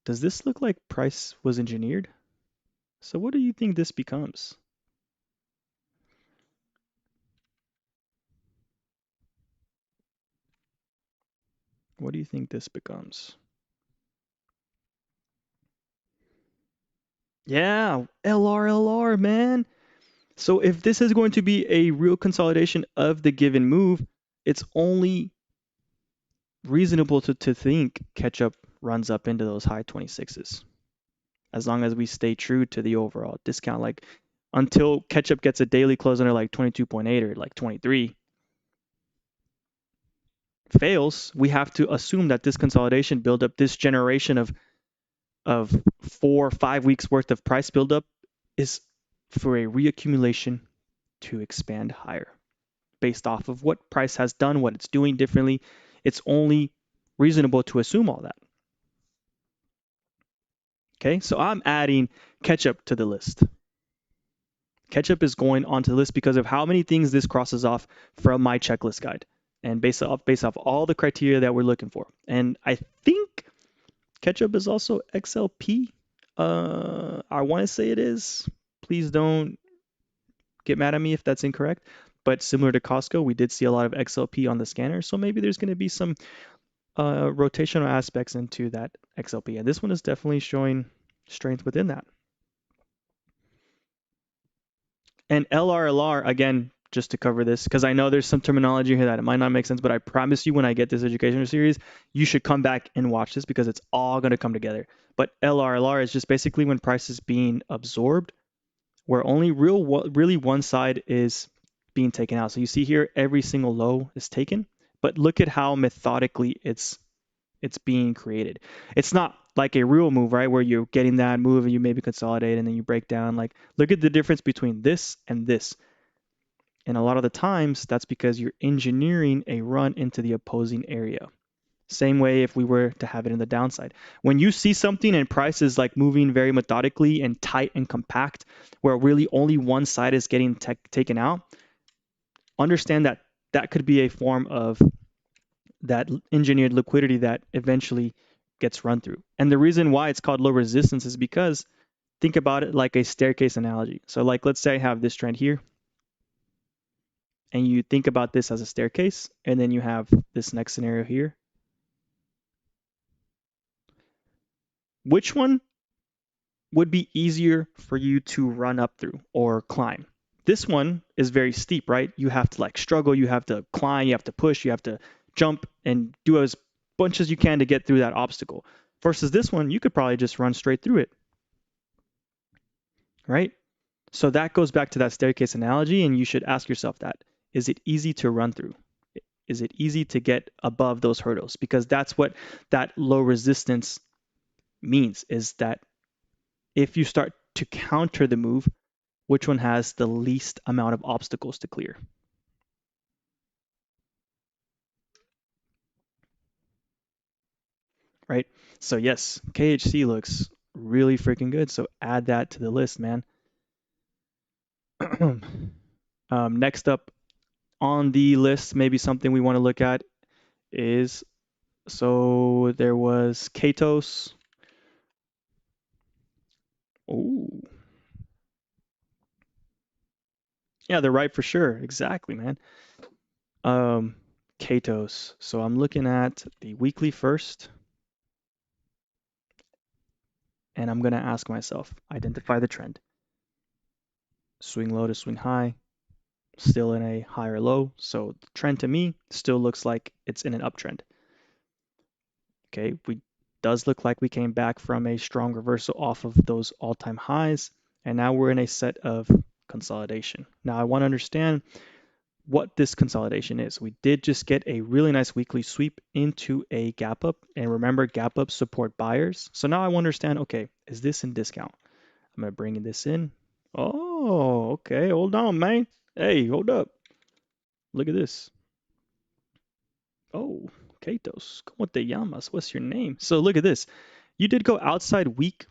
Does this look like price was engineered? So what do you think this becomes? What do you think this becomes? Yeah, LR, man. So if this is going to be a real consolidation of the given move, it's only reasonable to think Ketchup runs up into those high 26s as long as we stay true to the overall discount. Like until Ketchup gets a daily close under like 22.8 or like 23 fails, we have to assume that this consolidation buildup, this generation of 4 or 5 weeks worth of price buildup is for a reaccumulation to expand higher based off of what price has done, what it's doing differently. It's only reasonable to assume all that. Okay, so I'm adding Ketchup to the list. Ketchup is going onto the list because of how many things this crosses off from my checklist guide and based off all the criteria that we're looking for. And I think Ketchup is also XLP. I want to say it is. Please don't get mad at me if that's incorrect. But similar to Costco, we did see a lot of XLP on the scanner. So maybe there's going to be some rotational aspects into that XLP. And this one is definitely showing strength within that. And LRLR, again, just to cover this, because I know there's some terminology here that it might not make sense, but I promise you when I get this educational series, you should come back and watch this because it's all going to come together. But LRLR is just basically when price is being absorbed, where only really one side is being taken out. So you see here, every single low is taken, but look at how methodically it's being created. It's not like a real move, right? Where you're getting that move and you maybe consolidate and then you break down. Like, look at the difference between this and this. And a lot of the times, that's because you're engineering a run into the opposing area. Same way if we were to have it in the downside. When you see something and price is like moving very methodically and tight and compact, where really only one side is getting taken out, understand that that could be a form of that engineered liquidity that eventually gets run through. And the reason why it's called low resistance is because think about it like a staircase analogy. So like let's say I have this trend here and you think about this as a staircase and then you have this next scenario here. Which one would be easier for you to run up through or climb? This one is very steep, right? You have to like struggle, you have to climb, you have to push, you have to jump and do as much as you can to get through that obstacle. Versus this one, you could probably just run straight through it, right? So that goes back to that staircase analogy, and you should ask yourself that. Is it easy to run through? Is it easy to get above those hurdles? Because that's what that low resistance means, is that if you start to counter the move, which one has the least amount of obstacles to clear? Right? So yes, KHC looks really freaking good. So add that to the list, man. Next up on the list, maybe something we want to look at is so there was Katos. Oh, yeah, they're right for sure. Exactly, man. Um, Katos. So I'm looking at the weekly first, and I'm gonna ask myself, identify the trend. Swing low to swing high, still in a higher low. So the trend to me still looks like it's in an uptrend. Okay, we does look like we came back from a strong reversal off of those all-time highs, and now we're in a set of consolidation. Now I want to understand what this consolidation is. We did just get a really nice weekly sweep into a gap up, and remember, gap ups support buyers. So now I want to understand, okay, is this in discount? I'm gonna bring this in. Oh, okay, hold on, man. Hey, hold up. Look at this. Oh, Katos, ¿cómo te llamas? What's your name? So look at this. You did go outside weak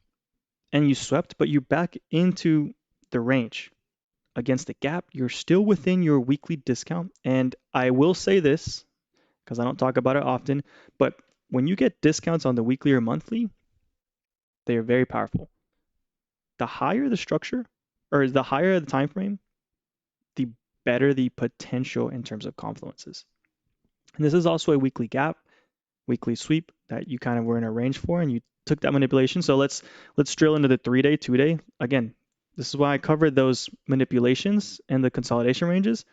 and you swept, but you're back into the range against the gap. You're still within your weekly discount. And I will say this because I don't talk about it often, but when you get discounts on the weekly or monthly, they are very powerful. The higher the structure or the higher the time frame, the better the potential in terms of confluences. And this is also a weekly gap, weekly sweep that you kind of were in a range for, and you took that manipulation. So let's drill into the 3-day, 2-day. Again, this is why I covered those manipulations and the consolidation ranges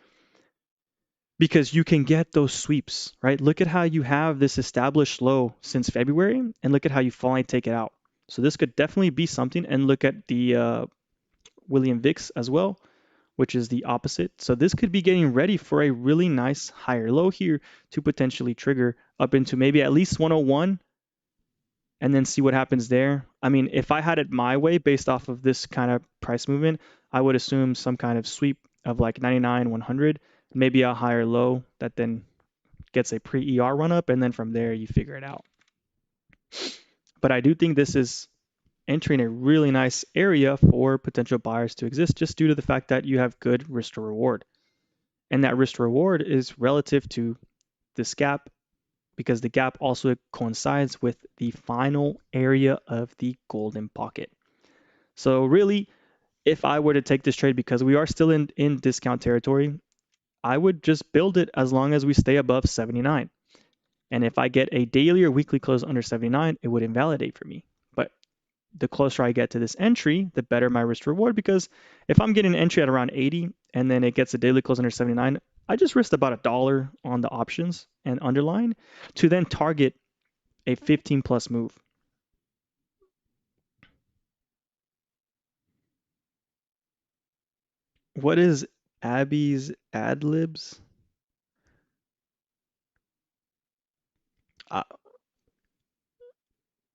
because you can get those sweeps, right? Look at how you have this established low since February, and look at how you finally take it out. So this could definitely be something. And look at the William VIX as well, which is the opposite. So this could be getting ready for a really nice higher low here to potentially trigger up into maybe at least 101 and then see what happens there. I mean, if I had it my way based off of this kind of price movement, I would assume some kind of sweep of like 99, 100, maybe a higher low that then gets a pre-ER run up, and then from there you figure it out. But I do think this is entering a really nice area for potential buyers to exist just due to the fact that you have good risk to reward. And that risk to reward is relative to this gap because the gap also coincides with the final area of the golden pocket. So really, if I were to take this trade because we are still in discount territory, I would just build it as long as we stay above 79. And if I get a daily or weekly close under 79, it would invalidate for me. But the closer I get to this entry, the better my risk reward because if I'm getting an entry at around 80 and then it gets a daily close under 79, I just risked about $1 on the options and underlying to then target a 15 plus move. What is Abby's ad libs? I,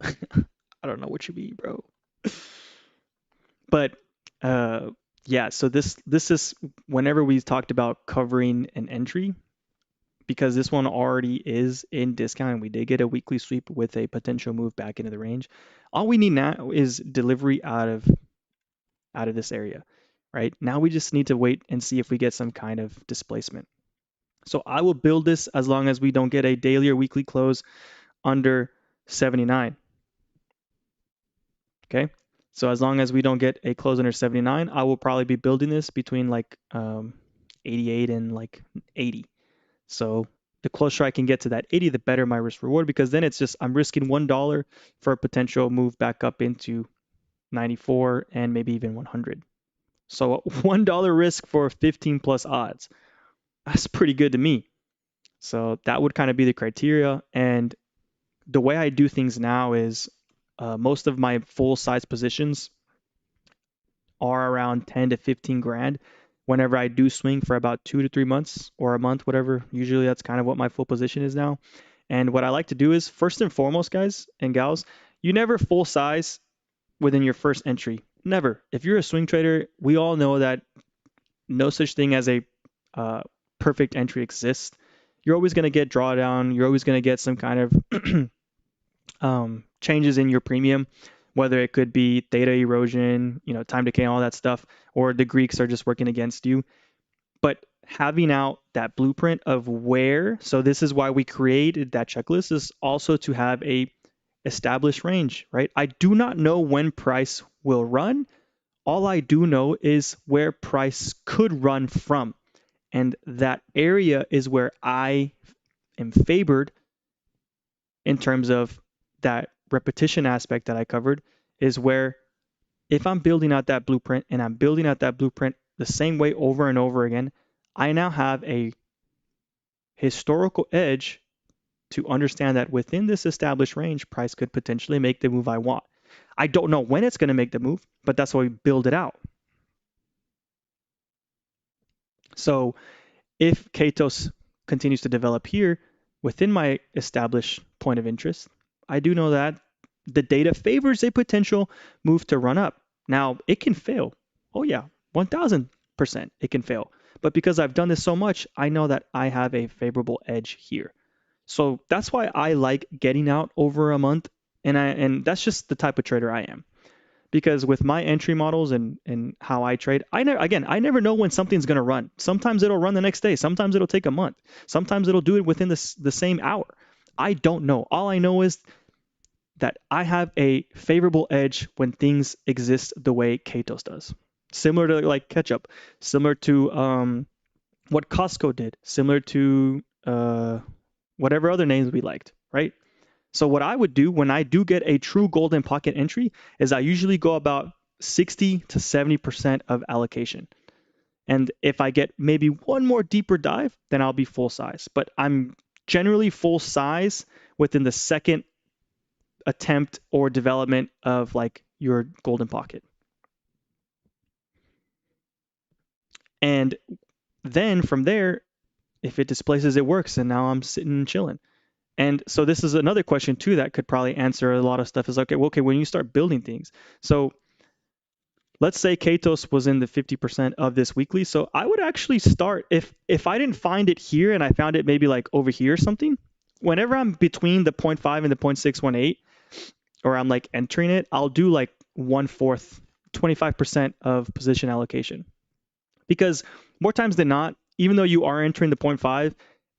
I don't know what you mean, bro. But yeah, so this is whenever we talked about covering an entry, because this one already is in discount and we did get a weekly sweep with a potential move back into the range. All we need now is delivery out of this area, right? Now we just need to wait and see if we get some kind of displacement. So I will build this as long as we don't get a daily or weekly close under 79. Okay. So as long as we don't get a close under 79, I will probably be building this between like 88 and like 80. So the closer I can get to that 80, the better my risk reward because then it's just I'm risking $1 for a potential move back up into 94 and maybe even 100. So $1 risk for 15 plus odds. That's pretty good to me. So that would kind of be the criteria. And the way I do things now is most of my full size positions are around 10 to 15 grand whenever I do swing for about 2 to 3 months or a month, whatever. Usually that's kind of what my full position is now. And what I like to do is first and foremost, guys and gals, you never full size within your first entry. Never. If you're a swing trader, we all know that no such thing as a uh, perfect entry exists. You're always going to get drawdown. You're always going to get some kind of changes in your premium whether it could be theta erosion, time decay, all that stuff, or the Greeks are just working against you. But having out that blueprint of where, so this is why we created that checklist, is also to have a established range, right? I do not know when price will run. All I do know is where price could run from. And that area is where I am favored in terms of that repetition aspect that I covered, is where if I'm building out that blueprint and I'm building out that blueprint the same way over and over again, I now have a historical edge to understand that within this established range, price could potentially make the move I want. I don't know when it's going to make the move, but that's why we build it out. So if Katos continues to develop here within my established point of interest, I do know that the data favors a potential move to run up. Now, it can fail. Oh, yeah, 1000% it can fail. But because I've done this so much, I know that I have a favorable edge here. So that's why I like getting out over a month. And that's just the type of trader I am. Because with my entry models and how I trade, I never know when something's going to run. Sometimes it'll run the next day. Sometimes it'll take a month. Sometimes it'll do it within the same hour. I don't know. All I know is that I have a favorable edge when things exist the way Katos does. Similar to like ketchup, similar to what Costco did, similar to whatever other names we liked, right? So what I would do when I do get a true golden pocket entry is I usually go about 60 to 70% of allocation. And if I get maybe one more deeper dive, then I'll be full size. But I'm generally full size within the second attempt or development of like your golden pocket. And then from there, if it displaces, it works. And now I'm sitting and chilling. And so this is another question too that could probably answer a lot of stuff is okay, when you start building things. So let's say Katos was in the 50% of this weekly. So I would actually start if I didn't find it here and I found it maybe like over here or something, whenever I'm between the 0.5 and the 0.618, or I'm like entering it, I'll do like 1/4, 25% of position allocation. Because more times than not, even though you are entering the 0.5,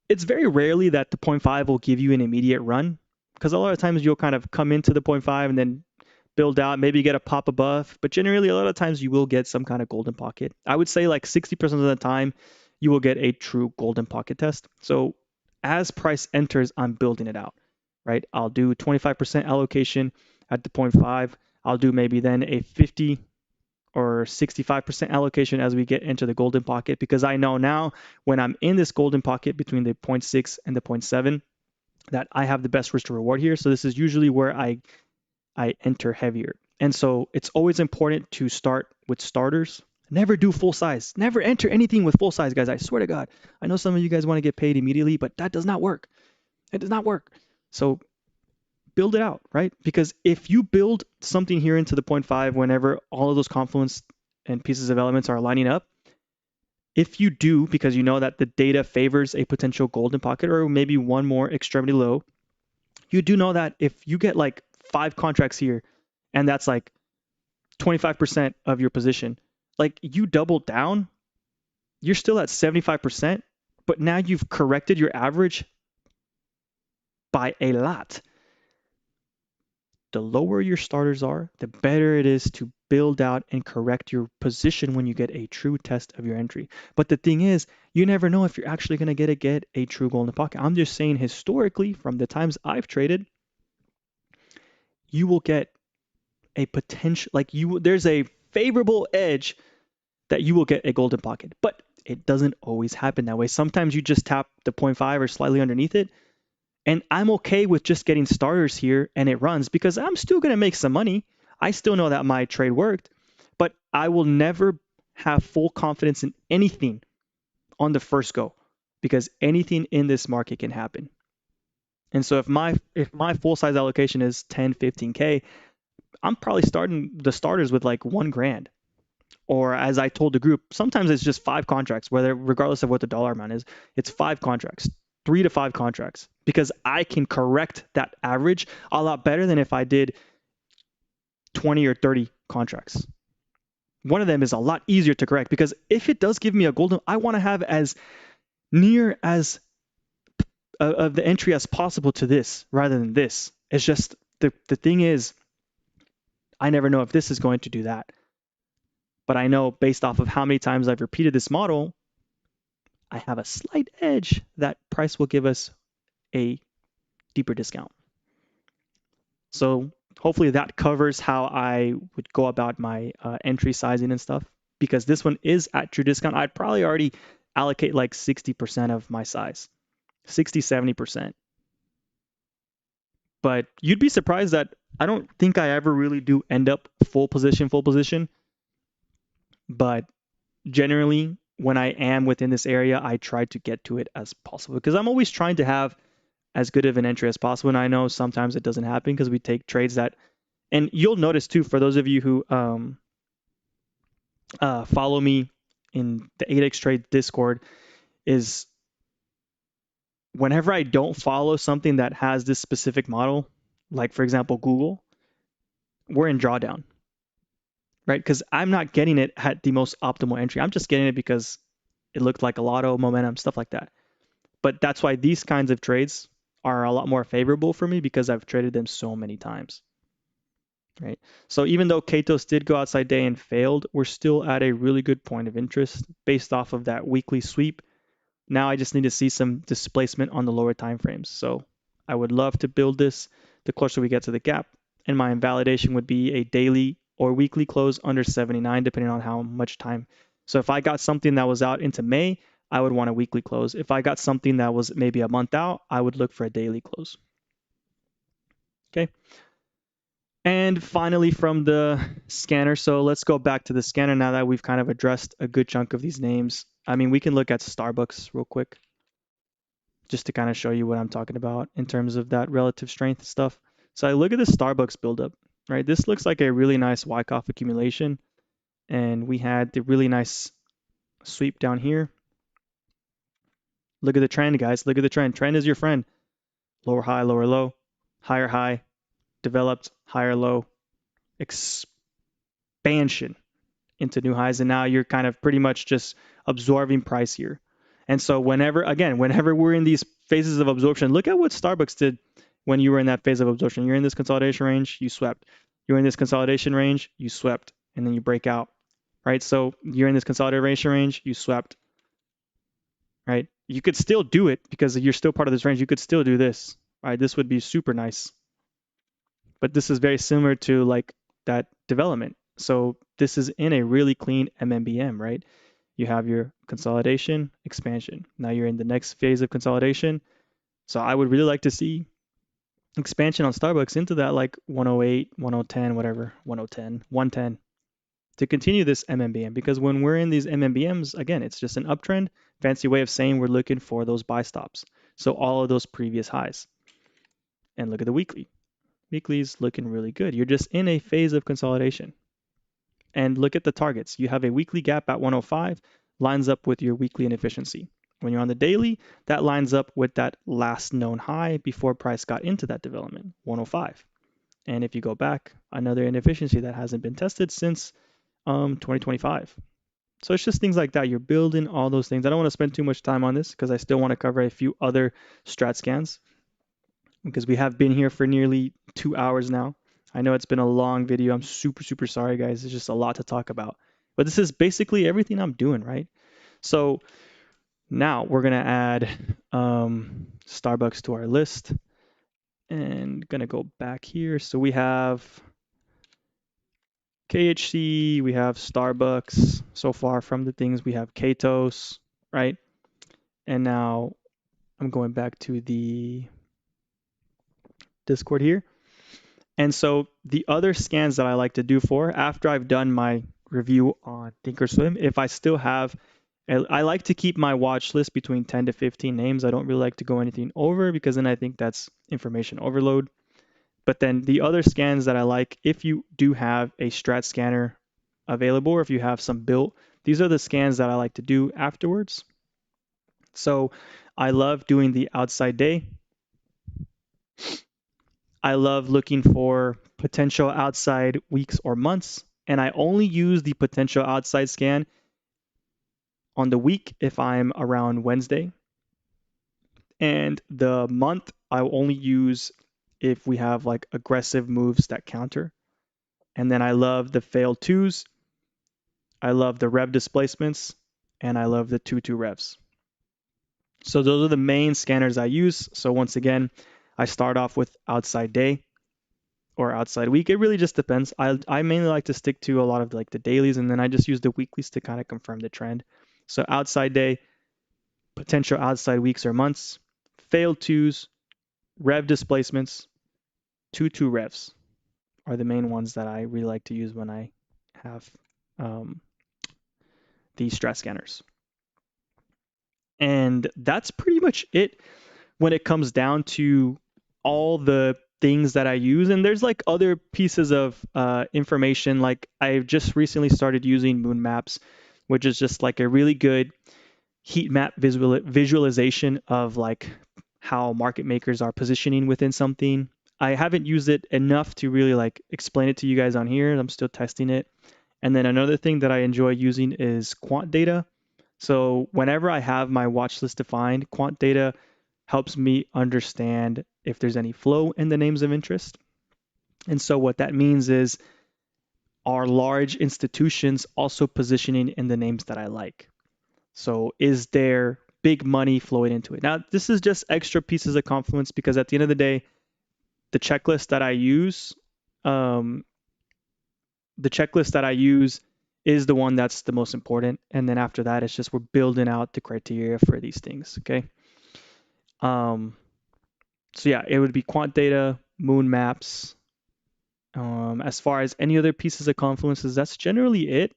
it's very rarely that the 0.5 will give you an immediate run. Because a lot of times you'll kind of come into the 0.5 and then build out, maybe get a pop above, but generally a lot of times you will get some kind of golden pocket. I would say like 60% of the time you will get a true golden pocket test. So as price enters, I'm building it out, right? I'll do 25% allocation at the 0.5. I'll do maybe then a 50 or 65% allocation as we get into the golden pocket, because I know now when I'm in this golden pocket between the 0.6 and the 0.7 that I have the best risk to reward here. So this is usually where I enter heavier. And so it's always important to start with starters. Never do full size. Never enter anything with full size, guys. I swear to God. I know some of you guys want to get paid immediately, but that does not work. It does not work. So build it out, right? Because if you build something here into the 0.5 whenever all of those confluence and pieces of elements are lining up, if you do, because you know that the data favors a potential golden pocket or maybe one more extremity low, you do know that if you get like 5 contracts here and that's like 25% of your position, like you double down, you're still at 75%, but now you've corrected your average by a lot. The lower your starters are, the better it is to build out and correct your position when you get a true test of your entry. But the thing is, you never know if you're actually going to get a true golden pocket. I'm just saying historically, from the times I've traded, you will get a potential, like there's a favorable edge that you will get a golden pocket, but it doesn't always happen that way. Sometimes you just tap the 0.5 or slightly underneath it. And I'm okay with just getting starters here and it runs because I'm still going to make some money. I still know that my trade worked, but I will never have full confidence in anything on the first go because anything in this market can happen. And so if my full size allocation is 10, 15K, I'm probably starting the starters with like 1 grand. Or as I told the group, sometimes it's just 5 contracts, whether regardless of what the dollar amount is, it's 5 contracts, 3 to 5 contracts, because I can correct that average a lot better than if I did 20 or 30 contracts. One of them is a lot easier to correct because if it does give me a golden, I want to have as near as of the entry as possible to this rather than this. It's just the thing is, I never know if this is going to do that. But I know based off of how many times I've repeated this model, I have a slight edge that price will give us a deeper discount. So hopefully that covers how I would go about my entry sizing and stuff. Because this one is at true discount, I'd probably already allocate like 60% of my size, 60, 70%. But you'd be surprised that I don't think I ever really do end up full position. But generally, when I am within this area, I try to get to it as possible because I'm always trying to have as good of an entry as possible. And I know sometimes it doesn't happen because we take trades that, and you'll notice too, for those of you who follow me in the 8x Trade Discord, is whenever I don't follow something that has this specific model, like for example, Google, we're in drawdown, right? Because I'm not getting it at the most optimal entry. I'm just getting it because it looked like a lotto, momentum, stuff like that. But that's why these kinds of trades are a lot more favorable for me because I've traded them so many times, right? So even though Katos did go outside day and failed, we're still at a really good point of interest based off of that weekly sweep. Now I just need to see some displacement on the lower time frames. So I would love to build this the closer we get to the gap. And my invalidation would be a daily or weekly close under 79, depending on how much time. So if I got something that was out into May, I would want a weekly close. If I got something that was maybe a month out, I would look for a daily close. Okay. And finally from the scanner. So let's go back to the scanner now that we've kind of addressed a good chunk of these names. I mean, we can look at Starbucks real quick just to kind of show you what I'm talking about in terms of that relative strength stuff. So I look at the Starbucks buildup, right? This looks like a really nice Wyckoff accumulation. And we had the really nice sweep down here. Look at the trend, guys. Look at the trend. Trend is your friend. Lower high, lower low, higher high, developed, higher low, expansion into new highs. And now you're kind of pretty much just absorbing price here. And so whenever we're in these phases of absorption, look at what Starbucks did when you were in that phase of absorption. You're in this consolidation range, you swept. You're in this consolidation range, you swept, and then you break out, right? So you're in this consolidation range, you swept, right? You could still do it because you're still part of this range. You could still do this, right? This would be super nice. But this is very similar to like that development. So this is in a really clean MMBM, right? You have your consolidation, expansion. Now you're in the next phase of consolidation. So I would really like to see expansion on Starbucks into that like 108, 1010, whatever, 1010, 110 to continue this MMBM because when we're in these MMBMs, again, it's just an uptrend, fancy way of saying we're looking for those buy stops. So all of those previous highs. And look at the weekly. Weekly's looking really good. You're just in a phase of consolidation. And look at the targets. You have a weekly gap at 105, lines up with your weekly inefficiency. When you're on the daily, that lines up with that last known high before price got into that development, 105. And if you go back, another inefficiency that hasn't been tested since 2025. So it's just things like that. You're building all those things. I don't want to spend too much time on this because I still want to cover a few other strat scans because we have been here for nearly 2 hours now. I know it's been a long video. I'm super sorry, guys. It's just a lot to talk about. But this is basically everything I'm doing, right? So now we're going to add Starbucks to our list and going to go back here. So we have KHC, we have Starbucks so far from the things. We have Katos, right? And now I'm going back to the Discord here. And so the other scans that I like to do for after I've done my review on Thinkorswim, if I still have, I like to keep my watch list between 10 to 15 names. I don't really like to go anything over because then I think that's information overload. But then the other scans that I like, if you do have a Strat scanner available or if you have some built, these are the scans that I like to do afterwards. So I love doing the outside day. I love looking for potential outside weeks or months, and I only use the potential outside scan on the week if I'm around Wednesday, and the month I will only use if we have like aggressive moves that counter. And then I love the failed twos, I love the rev displacements, and I love the 2-2 revs. So those are the main scanners I use. So once again, I start off with outside day or outside week. It really just depends. I mainly like to stick to a lot of like the dailies, and then I just use the weeklies to kind of confirm the trend. So outside day, potential outside weeks or months, failed twos, rev displacements, 2-2 revs are the main ones that I really like to use when I have um, these Strat scanners. And that's pretty much it when it comes down to all the things that I use. And there's like other pieces of information. Like I've just recently started using moon maps, which is just like a really good heat map visualization of like how market makers are positioning within something. I haven't used it enough to really like explain it to you guys on here. I'm still testing it. And then another thing that I enjoy using is quant data. So whenever I have my watch list defined, quant data helps me understand if there's any flow in the names of interest. And so what that means is, are large institutions also positioning in the names that I like? So is there big money flowing into it? Now, this is just extra pieces of confluence because at the end of the day, the checklist that I use, um, the checklist that I use is the one that's the most important. And then after that, it's just we're building out the criteria for these things. Okay. Um, so yeah, it would be quant data, moon maps. As far as any other pieces of confluences, that's generally it.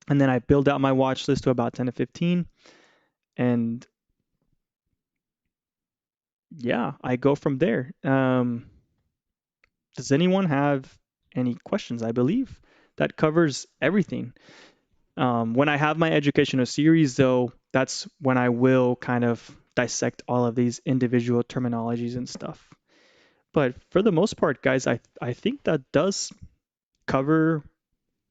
And then I build out my watch list to about 10 to 15. And yeah, I go from there. Does anyone have any questions? I believe that covers everything. When I have my educational series, though, that's when I will kind of dissect all of these individual terminologies and stuff. But for the most part, guys, I think that does cover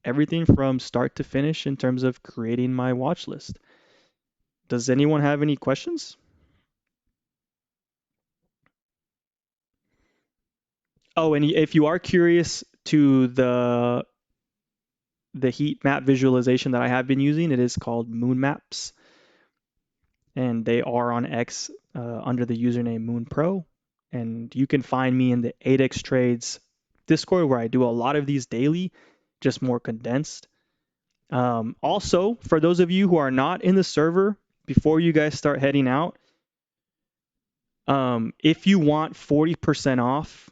everything from start to finish in terms of creating my watch list. Does anyone have any questions? Oh, and if you are curious to the heat map visualization that I have been using, it is called Moon Maps, and they are on X under the username MoonPro. And you can find me in the 8x Trades Discord where I do a lot of these daily, just more condensed. Also, for those of you who are not in the server, before you guys start heading out, if you want 40% off,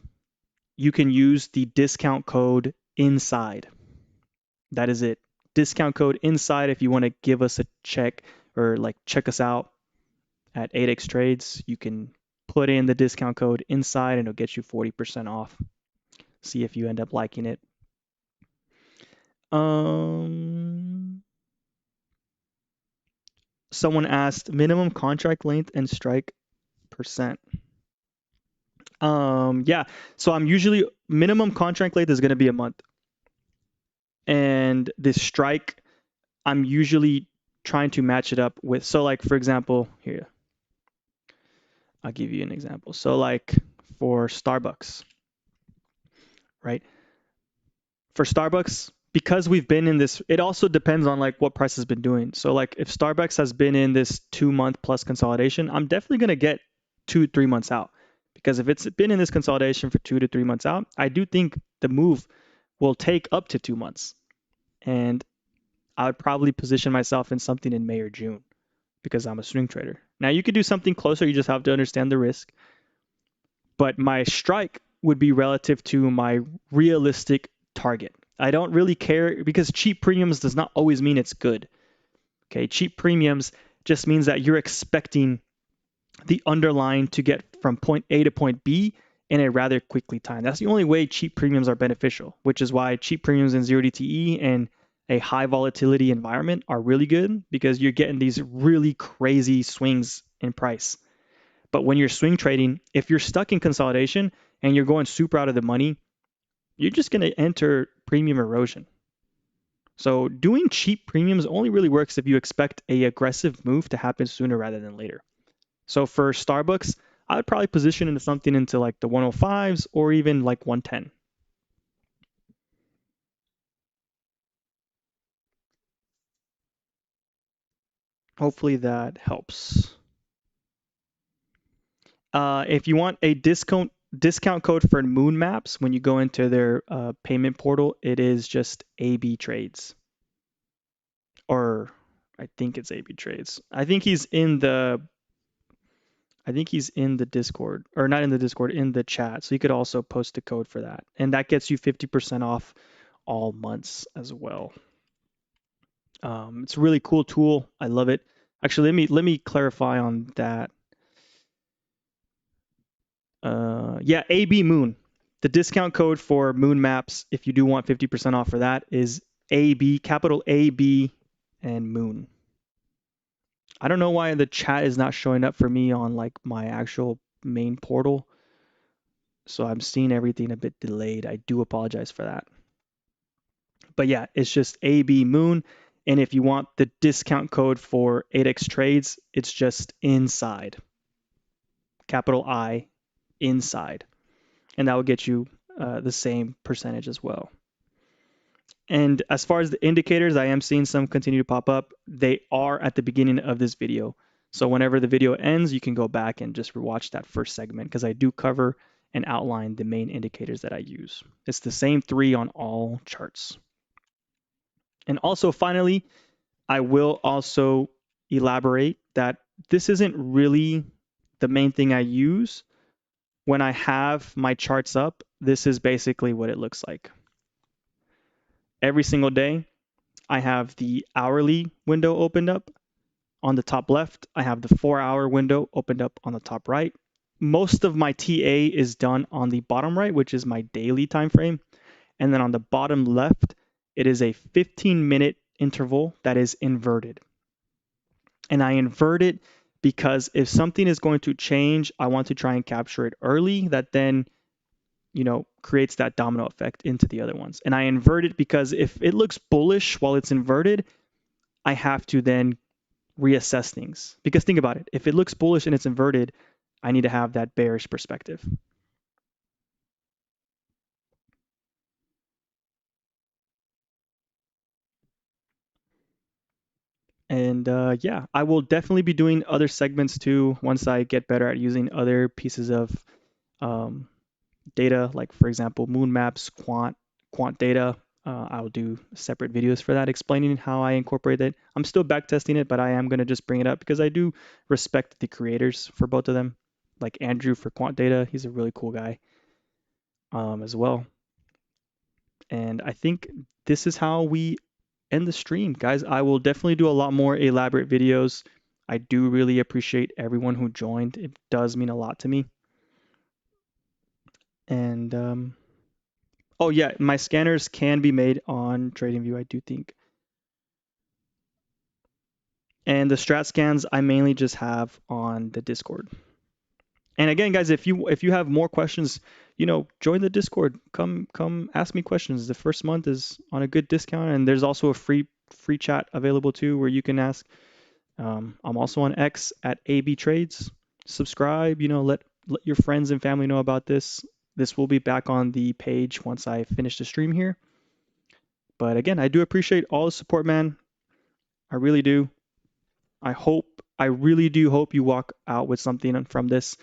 you can use the discount code INSIDE. That is it. Discount code INSIDE if you want to give us a check or like check us out at 8x Trades. You can put in the discount code INSIDE and it'll get you 40% off. See if you end up liking it. Someone asked minimum contract length and strike percent. Yeah, so I'm usually minimum contract length is going to be a month, and the strike I'm usually trying to match it up with. So like for example, here I'll give you an example. So like for Starbucks, right? For Starbucks, because we've been in this, it also depends on like what price has been doing. So like if Starbucks has been in this 2 month plus consolidation, I'm definitely going to get 2-3 months out. Because if it's been in this consolidation for 2 to 3 months out, I do think the move will take up to 2 months. And I would probably position myself in something in May or June because I'm a swing trader. Now you could do something closer, you just have to understand the risk. But my strike would be relative to my realistic target. I don't really care because cheap premiums does not always mean it's good. Okay, cheap premiums just means that you're expecting the underlying to get from point A to point B in a rather quickly time. That's the only way cheap premiums are beneficial, which is why cheap premiums in 0DTE and a high volatility environment are really good because you're getting these really crazy swings in price. But when you're swing trading, if you're stuck in consolidation and you're going super out of the money, you're just going to enter premium erosion. So doing cheap premiums only really works if you expect a aggressive move to happen sooner rather than later. So for Starbucks, I would probably position into something into like the 105s or even like 110. Hopefully that helps. If you want a discount code for Moon Maps when you go into their payment portal, it is just AB Trades, or I think it's AB Trades. I think he's in the Discord, or not in the Discord, in the chat. So you could also post a code for that, and that gets you 50% off all months as well. It's a really cool tool. I love it. Actually, let me clarify on that. Yeah, AB Moon. The discount code for Moon Maps, if you do want 50% off for that, is AB, capital AB, and Moon. I don't know why the chat is not showing up for me on like my actual main portal. So I'm seeing everything a bit delayed. I do apologize for that. But yeah, it's just AB Moon. And if you want the discount code for 8x trades, it's just inside, capital I, inside. And that will get you the same percentage as well. And as far as the indicators, I am seeing some continue to pop up. They are at the beginning of this video. So whenever the video ends, you can go back and just watch that first segment because I do cover and outline the main indicators that I use. It's the same three on all charts. And also, finally, I will also elaborate that this isn't really the main thing I use. When I have my charts up, this is basically what it looks like. Every single day, I have the hourly window opened up on the top left. I have the 4-hour window opened up on the top right. Most of my TA is done on the bottom right, which is my daily time frame. And then on the bottom left, it is a 15-minute interval that is inverted. And I invert it because if something is going to change, I want to try and capture it early. That then, creates that domino effect into the other ones. And I invert it because if it looks bullish while it's inverted, I have to then reassess things. Because think about it, if it looks bullish and it's inverted, I need to have that bearish perspective. And yeah, I will definitely be doing other segments too once I get better at using other pieces of um, data, like for example, moon maps, quant data. I'll do separate videos for that explaining how I incorporate it. I'm still back testing it, but I am going to just bring it up because I do respect the creators for both of them. Like Andrew for quant data, he's a really cool guy as well. And I think this is how we end the stream, guys. I will definitely do a lot more elaborate videos. I do really appreciate everyone who joined. It does mean a lot to me. And oh yeah, my scanners can be made on TradingView, I do think. And the strat scans I mainly just have on the Discord. And again, guys, if you have more questions, join the Discord. Come ask me questions. The first month is on a good discount, and there's also a free chat available too where you can ask. I'm also on X at AB Trades. Subscribe. Let your friends and family know about this. This will be back on the page once I finish the stream here. But again, I do appreciate all the support, man. I really do. I really do hope you walk out with something from this.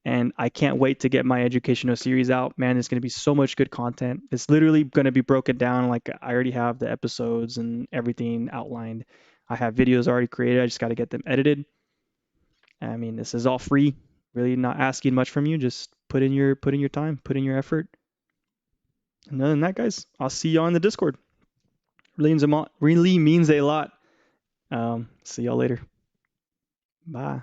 And I can't wait to get my educational series out. Man, there's going to be so much good content. It's literally going to be broken down. Like I already have the episodes and everything outlined. I have videos already created. I just got to get them edited. I mean, this is all free. Really not asking much from you. Just put in your time, put in your effort. And other than that, guys, I'll see you on the Discord. Really means a lot. See y'all later. Bye.